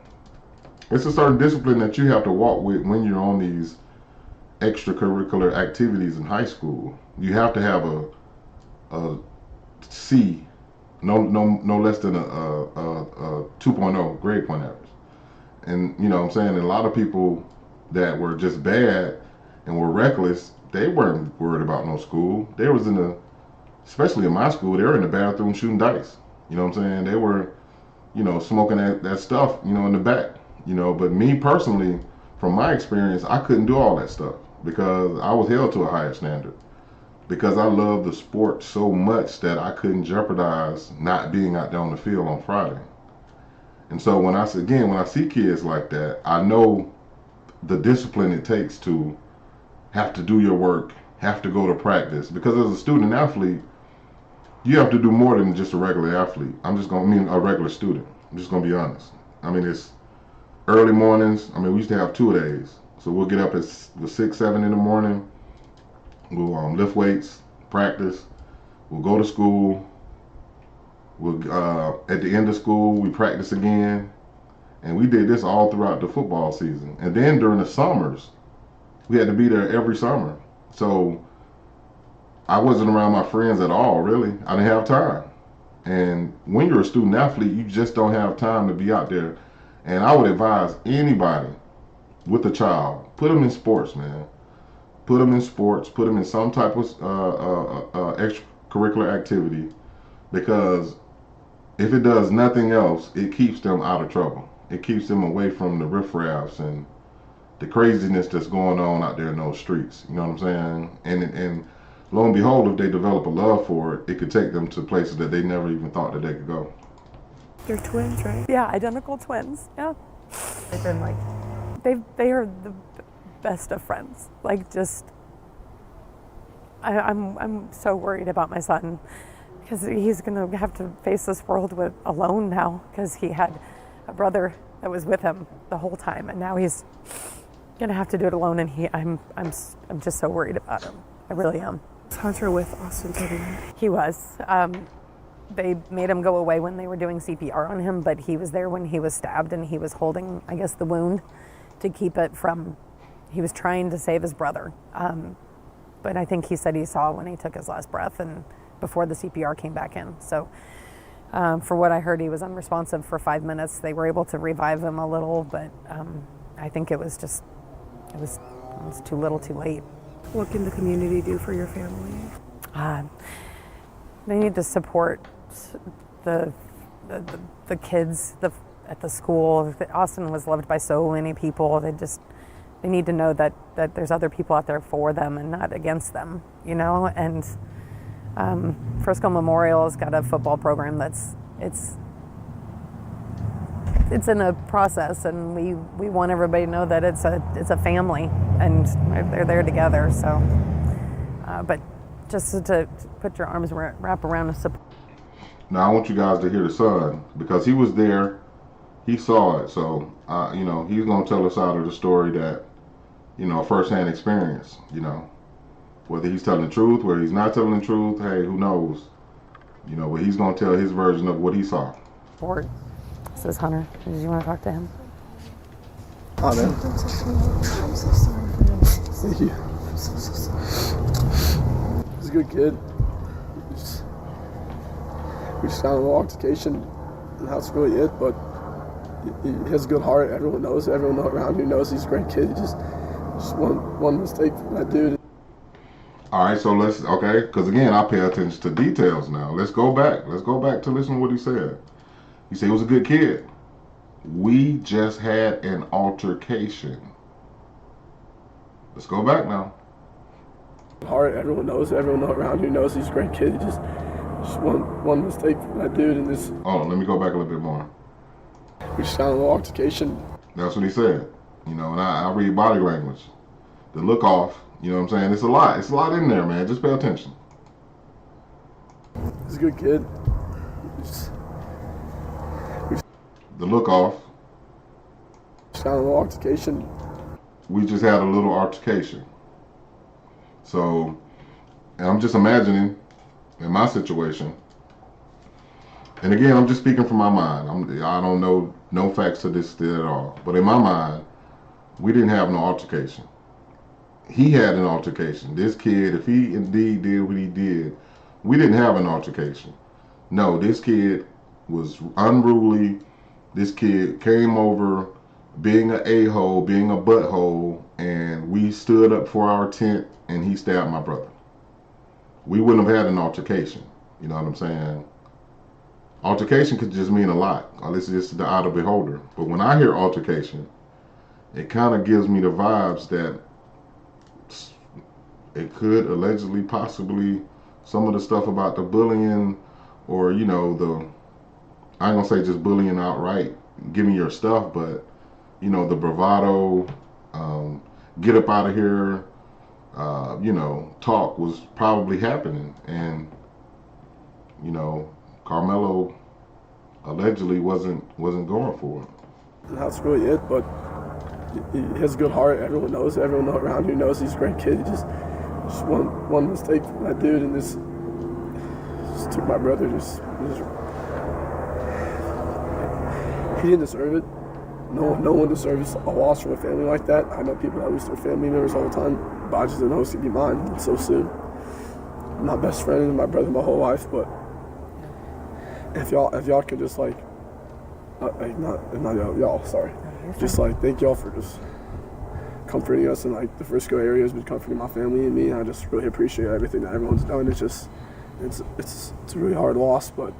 it's a certain discipline that you have to walk with when you're on these extracurricular activities in high school. You have to have a C, no less than a 2.0 grade point average. And what I'm saying, and a lot of people that were just bad and were reckless, they weren't worried about no school. They was especially in my school, they were in the bathroom shooting dice. You know what I'm saying? They were, smoking that stuff, in the back. But me personally, from my experience, I couldn't do all that stuff because I was held to a higher standard. Because I love the sport so much that I couldn't jeopardize not being out there on the field on Friday. And so when I see kids like that, I know the discipline it takes to have to do your work, have to go to practice. Because as a student athlete, you have to do more than just a regular athlete. A regular student. I'm just going to be honest. It's early mornings. We used to have 2 days. So we'll get up at 6, 7 in the morning. We'll lift weights, practice. We'll go to school. We'll at the end of school, we practice again. And we did this all throughout the football season. And then during the summers, we had to be there every summer. So I wasn't around my friends at all, really. I didn't have time. And when you're a student athlete, you just don't have time to be out there. And I would advise anybody with a child, put them in sports, man. Put them in sports, put them in some type of extracurricular activity, because if it does nothing else, it keeps them out of trouble. It keeps them away from the riffraffs and the craziness that's going on out there in those streets. You know what I'm saying? And lo and behold, if they develop a love for it, it could take them to places that they never even thought that they could go. They're twins, right? Yeah, identical twins. Yeah. They've been they are the best of friends. I'm so worried about my son, because he's going to have to face this world alone now, because he had a brother that was with him the whole time, and now he's going to have to do it alone. And I'm just so worried about him. I really am. Was Hunter with Austin today? He was. They made him go away when they were doing CPR on him, but he was there when he was stabbed, and he was holding, I guess, the wound to keep it from. He was trying to save his brother. But I think he said he saw when he took his last breath and before the CPR came back in. So for what I heard, he was unresponsive for 5 minutes. They were able to revive him a little, but I think it was too little too late. What can the community do for your family? They need to support the kids at the school. Austin was loved by so many people. They need to know that there's other people out there for them and not against them, you know. And Frisco Memorial has got a football program it's in a process, and we want everybody to know that it's a family and they're there together. So, but just to put your arms wrap around a support. Now I want you guys to hear the son, because he was there, he saw it. So you know, he's gonna tell us out of the story that, you know, firsthand experience. You know, whether he's telling the truth, whether he's not telling the truth, hey, who knows? You know, but he's gonna tell his version of what he saw. Ford. This is Hunter. Did you want to talk to him? Hi, man. I'm so sorry for your loss. Thank you. I'm so sorry. He's a good kid. We just got a little altercation, and that's really it. But he has a good heart. Everyone knows. Everyone around here knows he's a great kid. He just one mistake from that dude. All right, so because again, I pay attention to details now. Let's go back to listen to what he said. He said he was a good kid. We just had an altercation. Let's go back now. Heart. Everyone knows. Everyone around here knows he's a great kid. He just one mistake from that dude, and this. Oh, let me go back a little bit more. We just got a little altercation. That's what he said. You know, and I read body language. The look off. You know what I'm saying? It's a lot. It's a lot in there, man. Just pay attention. He's a good kid. The look off. Just got a little altercation. We just had a little altercation. So, and I'm just imagining in my situation. And again, I'm just speaking from my mind. I don't know no facts to this at all. But in my mind, we didn't have no altercation. He had an altercation. This kid, if he indeed did what he did, we didn't have an altercation. No, this kid was unruly. This kid came over being an a-hole, being a butthole, and we stood up for our tent and he stabbed my brother. We wouldn't have had an altercation. You know what I'm saying? Altercation could just mean a lot. This is just the eye of the beholder. But when I hear altercation, it kind of gives me the vibes that it could allegedly, possibly, some of the stuff about the bullying, or, you know, I ain't gonna say just bullying outright, give me your stuff, but, you know, the bravado, get up out of here, you know, talk was probably happening. And, you know, Carmelo allegedly wasn't going for it. That's really it, but he has a good heart. Everyone knows. Everyone around here knows he's a great kid. He just one mistake from that dude, and this just took my brother. He didn't deserve it. No one deserves a loss from a family like that. I know people that lose their family members all the time, but I just didn't know it was gonna be mine so soon. I'm my best friend and my brother my whole life, but if y'all could just not y'all, sorry. Just thank y'all for just comforting us, and the Frisco area has been comforting my family and me. And I just really appreciate everything that everyone's done. It's a really hard loss, but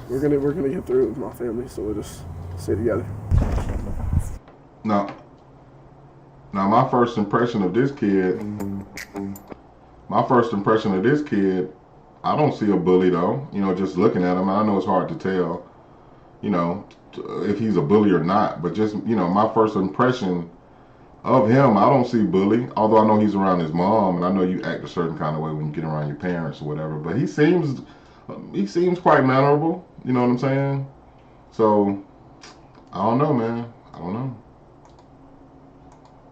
we're gonna get through it with my family. So we'll just stay together. Now my first impression of this kid, I don't see a bully though. You know, just looking at him, I know it's hard to tell, you know, if he's a bully or not. But just, you know, my first impression of him, I don't see bully. Although I know he's around his mom, and I know you act a certain kind of way when you get around your parents or whatever. But he seems quite mannerable. You know what I'm saying? So I don't know, man. I don't know.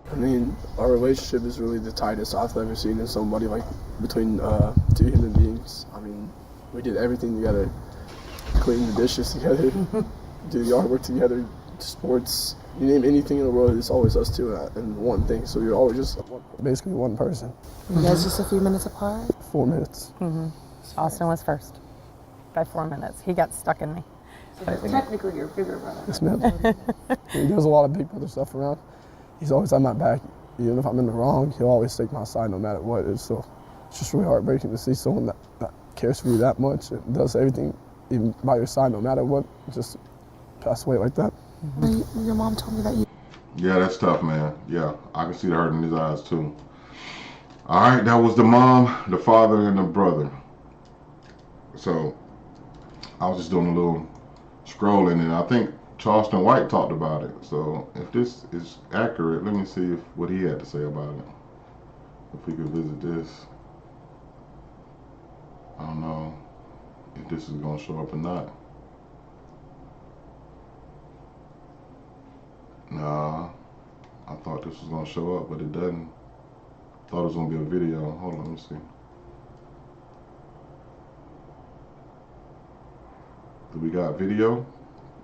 I mean, our relationship is really the tightest I've ever seen in somebody, between two human beings. I mean, we did everything together, clean the dishes together, do the yard work together, sports, you name anything in the world, it's always us two and one thing. So you're always just basically one person. You guys just a few minutes apart? 4 minutes. Mm-hmm. Austin was first by 4 minutes. He got stuck in me. So technically your bigger brother. Yes, ma'am. He does a lot of big brother stuff around. he's always at my back. Even if I'm in the wrong, he'll always take my side no matter what. It's just really heartbreaking to see someone that cares for you that much and does everything even by your side no matter what, just pass away like that. Your mom told me that you... Yeah, that's tough, man. Yeah, I can see the hurt in his eyes too. All right, that was the mom, the father, and the brother. So I was just doing a little scrolling, and I think Charleston White talked about it. So if this is accurate, let me see what he had to say about it. If we could visit this. I don't know if this is going to show up or not. Nah, I thought this was going to show up, but it doesn't. Thought it was going to be a video. Hold on, let me see. Do we got video?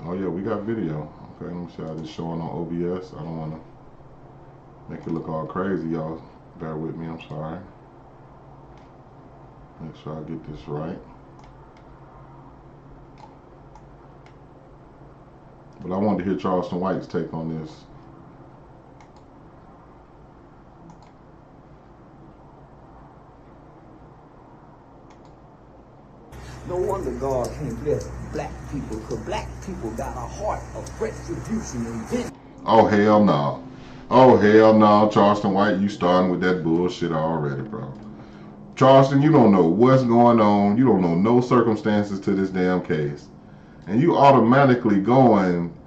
Oh yeah, we got video. Okay, let me see how this is showing on OBS. I don't want to make it look all crazy, y'all. Bear with me, I'm sorry. Make sure I get this right. But I wanted to hear Charleston White's take on this. No wonder God can't bless black people, because black people got a heart of retribution and vengeance. Oh, hell no. Oh, hell no, Charleston White, you starting with that bullshit already, bro. Charleston, you don't know what's going on. You don't know no circumstances to this damn case. And you automatically going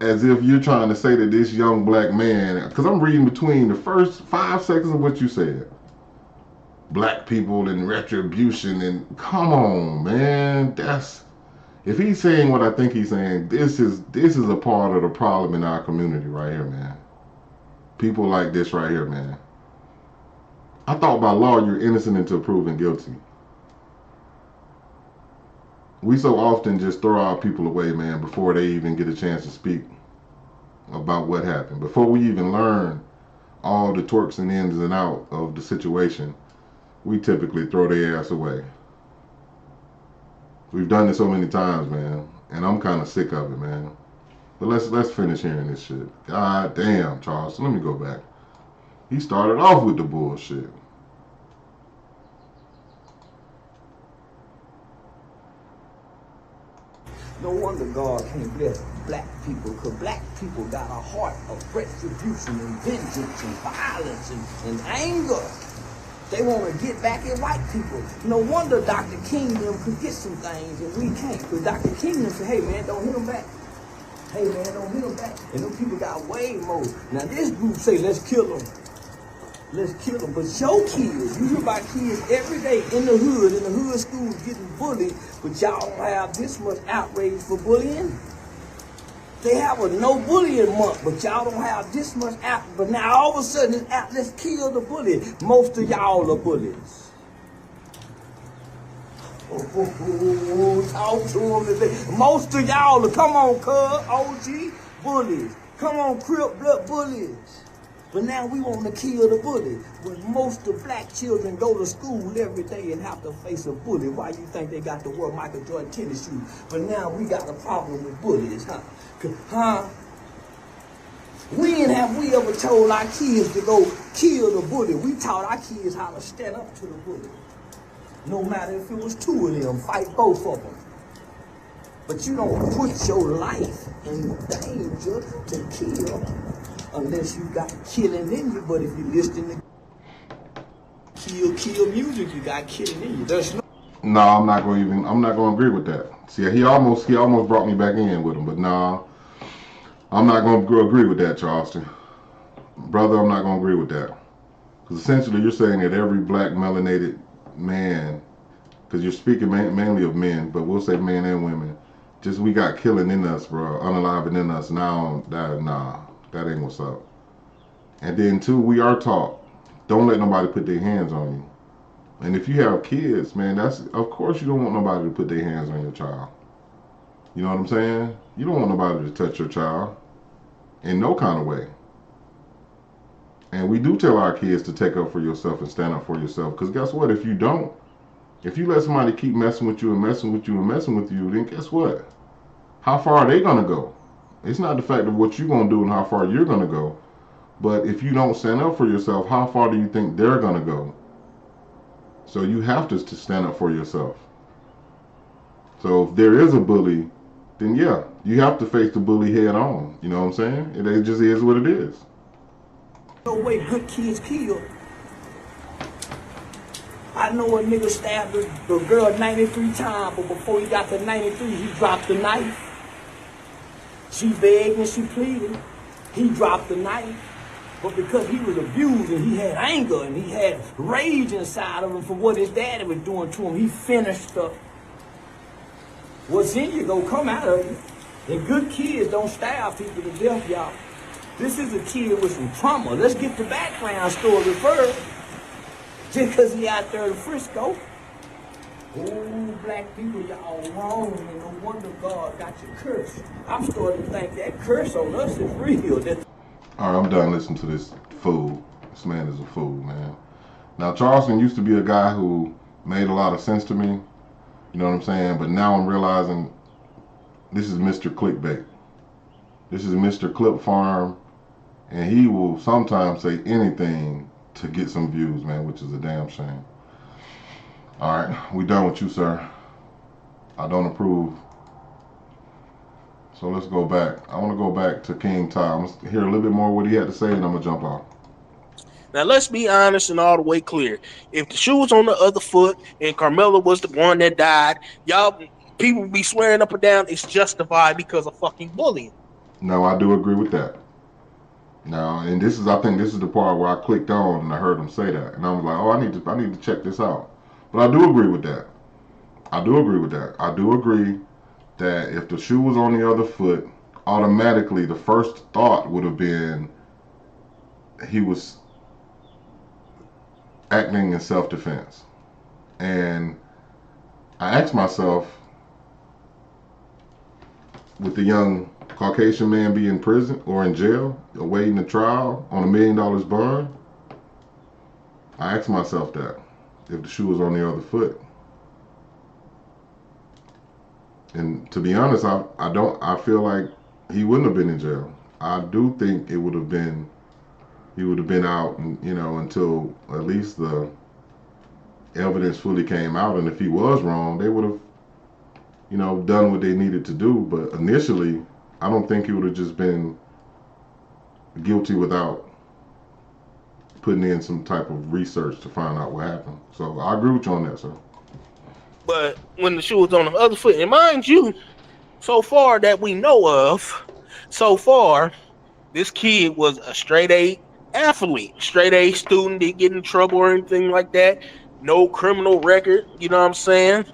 as if you're trying to say that this young black man, because I'm reading between the first 5 seconds of what you said. Black people and retribution, and come on, man. That's, if he's saying what I think he's saying, this is a part of the problem in our community right here, man. People like this right here, man. I thought by law you're innocent until proven guilty. We so often just throw our people away, man, before they even get a chance to speak about what happened. Before we even learn all the twerks and ins and out of the situation, we typically throw their ass away. We've done it so many times, man, and I'm kind of sick of it, man. But let's finish hearing this shit. God damn, Charles. Let me go back. He started off with the bullshit. No wonder God can't bless black people, because black people got a heart of retribution and vengeance and violence and anger. They want to get back at white people. No wonder Dr. King them could get some things and we can't. Because Dr. King them said, hey man, don't hit them back. Hey man, don't hit them back. And them people got way more. Now this group say, let's kill them. Let's kill them. But your kids, you hear about kids every day in the hood schools getting bullied, but y'all don't have this much outrage for bullying. They have a no bullying month, but y'all don't have this much out. But now all of a sudden it's out, let's kill the bully. Most of y'all are bullies. Talk to them today. Most of y'all are, come on, cuz, OG, bullies. Come on, Crip, blood bullies. But now we want to kill the bully. When most of black children go to school every day and have to face a bully, why you think they got to wear Michael Jordan tennis shoes? But now we got a problem with bullies, huh? When have we ever told our kids to go kill the bully? We taught our kids how to stand up to the bully. No matter if it was 2 of them, fight both of them. But you don't put your life in danger to kill unless you got killing in you. But if you listen to kill music, you got killing in you. There's no, I'm not going to agree with that. See, he almost brought me back in with him, but nah, I'm not going to agree with that, Charleston. Brother, I'm not going to agree with that. Because essentially you're saying that every black melanated man, because you're speaking mainly of men, but we'll say men and women, just we got killing in us, bro, unaliving in us. Now, that ain't what's up. And then two, we are taught, don't let nobody put their hands on you. And if you have kids, man, that's, of course you don't want nobody to put their hands on your child. You know what I'm saying? You don't want nobody to touch your child in no kind of way. And we do tell our kids to take up for yourself and stand up for yourself. Because guess what? If you don't, if you let somebody keep messing with you and messing with you and messing with you, then guess what? How far are they going to go? It's not the fact of what you're going to do and how far you're going to go, But if you don't stand up for yourself, how far do you think they're going to go? So you have to stand up for yourself. So if there is a bully, then yeah, you have to face the bully head on. You know what I'm saying? It just is what it is. No way good kids kill. I know a nigga stabbed the girl 93 times, but before he got to 93, he dropped the knife. She begged and she pleaded. He dropped the knife. But because he was abused and he had anger and he had rage inside of him for what his daddy was doing to him, he finished up. What's in you gonna come out of you. And good kids don't stab people to death, y'all. This is a kid with some trauma. Let's get the background story first. Just because he out there in Frisco. Oh, black people, y'all wrong, and no wonder God got you cursed. I'm starting to think that curse on us is real. All right, I'm done listening to this fool. This man is a fool, man. Now, Charleston used to be a guy who made a lot of sense to me. You know what I'm saying? But now I'm realizing this is Mr. Clickbait. This is Mr. Clip Farm, and he will sometimes say anything to get some views, man, which is a damn shame. All right, we done with you, sir. I don't approve. So let's go back. I want to go back to King Ty. I'm going to hear a little bit more what he had to say, and I'm going to jump off. Now, let's be honest and all the way clear. If the shoe was on the other foot and Carmelo was the one that died, y'all, people be swearing up and down it's justified because of fucking bullying. No, I do agree with that. Now, and I think this is the part where I clicked on and I heard him say that. And I was like, oh, I need to check this out. But I do agree with that. I do agree that if the shoe was on the other foot, automatically the first thought would have been he was acting in self-defense. And I asked myself, would the young Caucasian man be in prison or in jail awaiting a trial on $1 million bond? I asked myself that if the shoe was on the other foot. And to be honest, I feel like he wouldn't have been in jail. I do think he would have been out, until at least the evidence fully came out. And if he was wrong, they would have, done what they needed to do. But initially, I don't think he would have just been guilty without putting in some type of research to find out what happened. So I agree with you on that, sir. But when the shoe was on the other foot, and mind you, so far that we know of, this kid was a straight A athlete, straight A student, didn't get in trouble or anything like that. No criminal record, you know what I'm saying,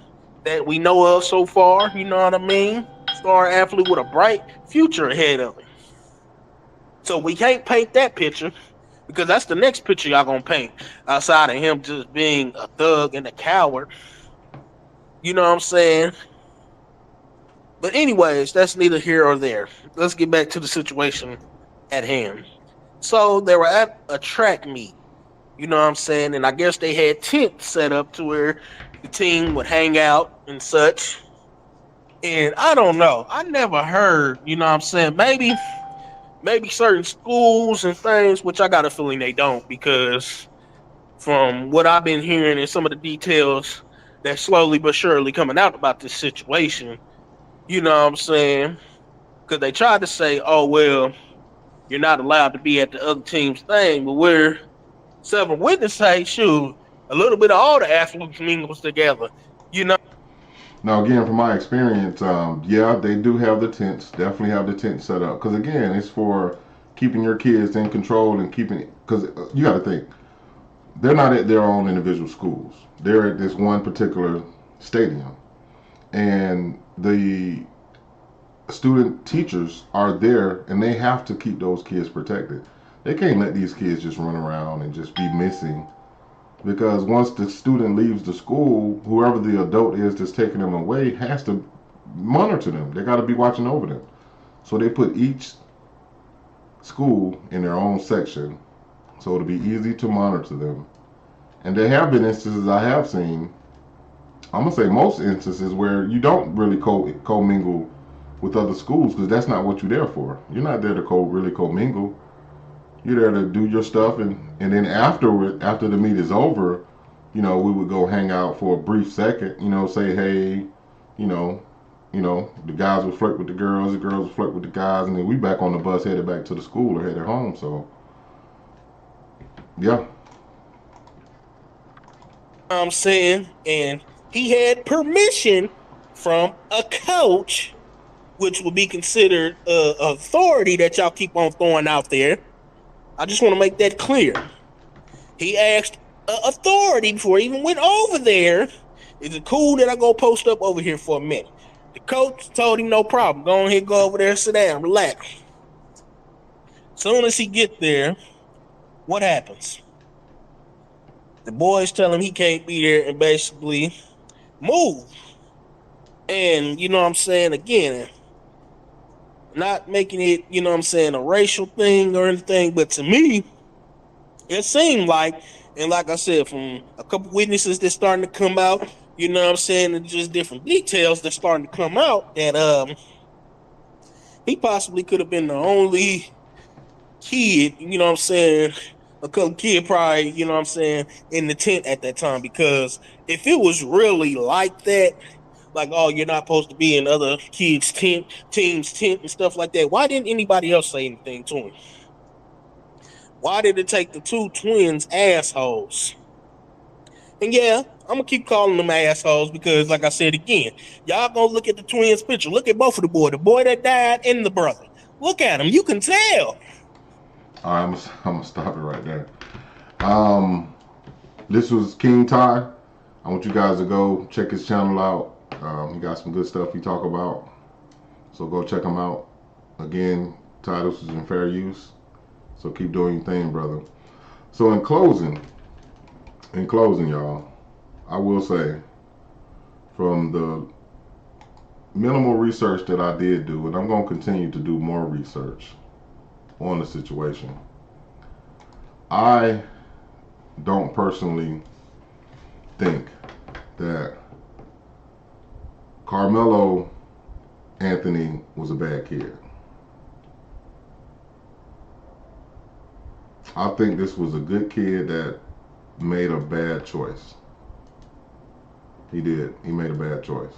that we know of so far, you know what I mean? Star athlete with a bright future ahead of him. So we can't paint that picture because that's the next picture y'all gonna paint outside of him just being a thug and a coward. You know what I'm saying? But anyways, that's neither here or there. Let's get back to the situation at hand. So they were at a track meet. You know what I'm saying? And I guess they had tents set up to where the team would hang out and such. And I don't know. I never heard, you know what I'm saying? Maybe certain schools and things, which I got a feeling they don't, because from what I've been hearing and some of the details that's slowly but surely coming out about this situation, you know what I'm saying? Because they tried to say, oh, well, you're not allowed to be at the other team's thing, but we're several witnesses say, shoot, a little bit of all the athletes mingles together, you know? Now, again, from my experience, yeah, they do have the tents, definitely have the tents set up. Because, again, it's for keeping your kids in control and keeping, because you got to think, they're not at their own individual schools. They're at this one particular stadium. And the student teachers are there, and they have to keep those kids protected. They can't let these kids just run around and just be missing. Because once the student leaves the school, whoever the adult is that's taking them away has to monitor them. They got to be watching over them. So they put each school in their own section, so it'll be easy to monitor them. And there have been instances I have seen, I'm going to say most instances, where you don't really co-mingle with other schools, because that's not what you're there for. You're not there to really co-mingle. You're there to do your stuff, and then after the meet is over, we would go hang out for a brief second. Say hey, you know, the guys would flirt with the girls would flirt with the guys, and then we back on the bus headed back to the school or headed home. So, yeah. I'm saying, and he had permission from a coach, which would be considered authority that y'all keep on throwing out there. I just want to make that clear. He asked authority before he even went over there. Is it cool that I go post up over here for a minute? The coach told him no problem. Go ahead, go over there, sit down, relax. Soon as he get there, what happens? The boys tell him he can't be there and basically move. And, you know what I'm saying, again, not making it, you know what I'm saying, a racial thing or anything, but to me, it seemed like, and like I said, from a couple witnesses that's starting to come out, you know what I'm saying, and just different details that's starting to come out, that he possibly could have been the only kid, you know what I'm saying, a couple kid probably, you know what I'm saying, in the tent at that time. Because if it was really like that, like, oh, you're not supposed to be in other kids' team's tent and stuff like that, why didn't anybody else say anything to him? Why did it take the two twins assholes? And yeah, I'm gonna keep calling them assholes because, like I said again, y'all gonna look at the twins' picture. Look at both of the boy that died and the brother. Look at them, you can tell. All right, I'm gonna stop it right there. This was King Ty. I want you guys to go check his channel out. He got some good stuff he talk about, so go check him out. Again, Ty, this was in fair use, so keep doing your thing, brother. So in closing, y'all, I will say, from the minimal research that I did do, and I'm going to continue to do more research on the situation, I don't personally think that Carmelo Anthony was a bad kid. I think this was a good kid that made a bad choice. He did. He made a bad choice.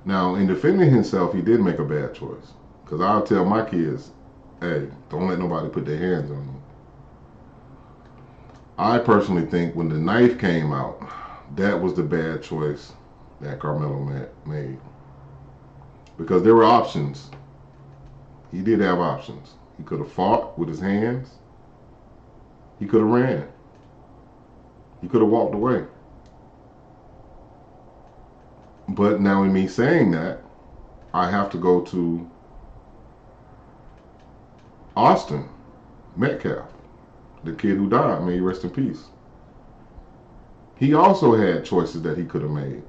Now, in defending himself, he did make a bad choice. Because I'll tell my kids, hey, don't let nobody put their hands on you. I personally think when the knife came out, that was the bad choice that Carmelo made. Because there were options. He did have options. He could have fought with his hands. He could have ran. He could have walked away. But now in me saying that, I have to go to Austin Metcalf, the kid who died, may he rest in peace. He also had choices that he could have made.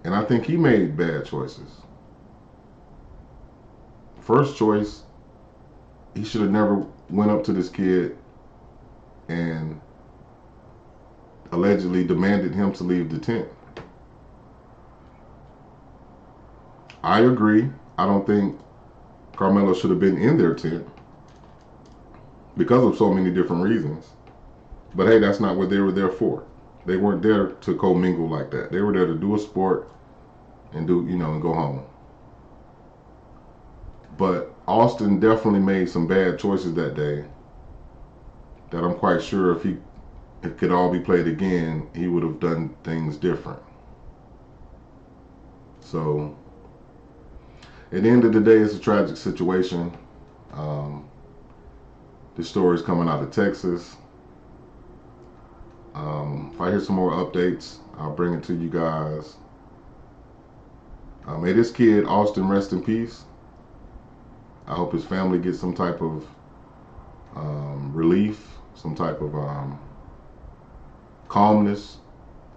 And I think he made bad choices. First choice, he should have never went up to this kid and allegedly demanded him to leave the tent. I agree. I don't think Carmelo should have been in their tent because of so many different reasons. But hey, that's not what they were there for. They weren't there to commingle like that. They were there to do a sport and and go home. But Austin definitely made some bad choices that day that I'm quite sure if it could all be played again, he would have done things different. So at the end of the day, it's a tragic situation. This story is coming out of Texas. If I hear some more updates, I'll bring it to you guys. May this kid, Austin, rest in peace. I hope his family gets some type of relief, some type of calmness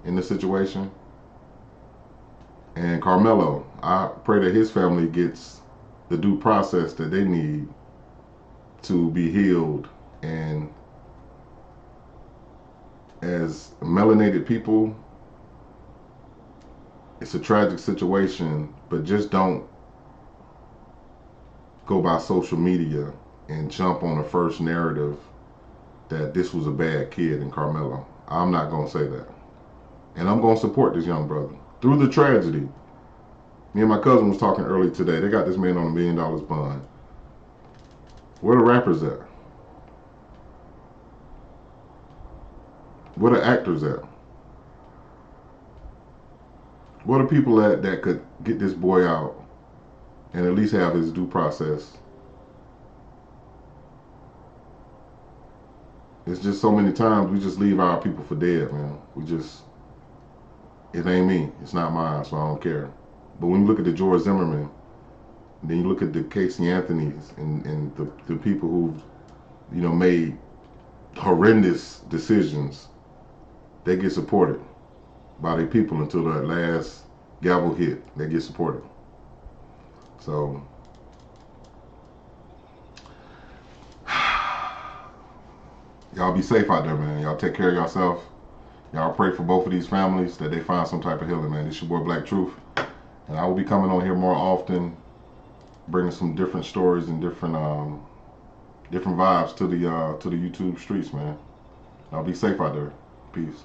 in the situation. And Carmelo, I pray that his family gets the due process that they need to be healed. And as melanated people, it's a tragic situation, but just don't go by social media and jump on the first narrative that this was a bad kid in Carmelo. I'm not going to say that. And I'm going to support this young brother. Through the tragedy, me and my cousin was talking earlier today. They got this man on $1 million bond. Where the rappers at? Where the actors at? Where the people at that could get this boy out and at least have his due process? It's just so many times we just leave our people for dead, man. It ain't me. It's not mine, so I don't care. But when you look at the George Zimmerman, then you look at the Casey Anthonys and the people who've, made horrendous decisions, they get supported by their people until that last gavel hit. They get supported. So y'all be safe out there, man. Y'all take care of yourself. Y'all pray for both of these families that they find some type of healing, man. This your boy Black Truth, and I will be coming on here more often, bringing some different stories and different vibes to the YouTube streets, man. Y'all be safe out there. Peace.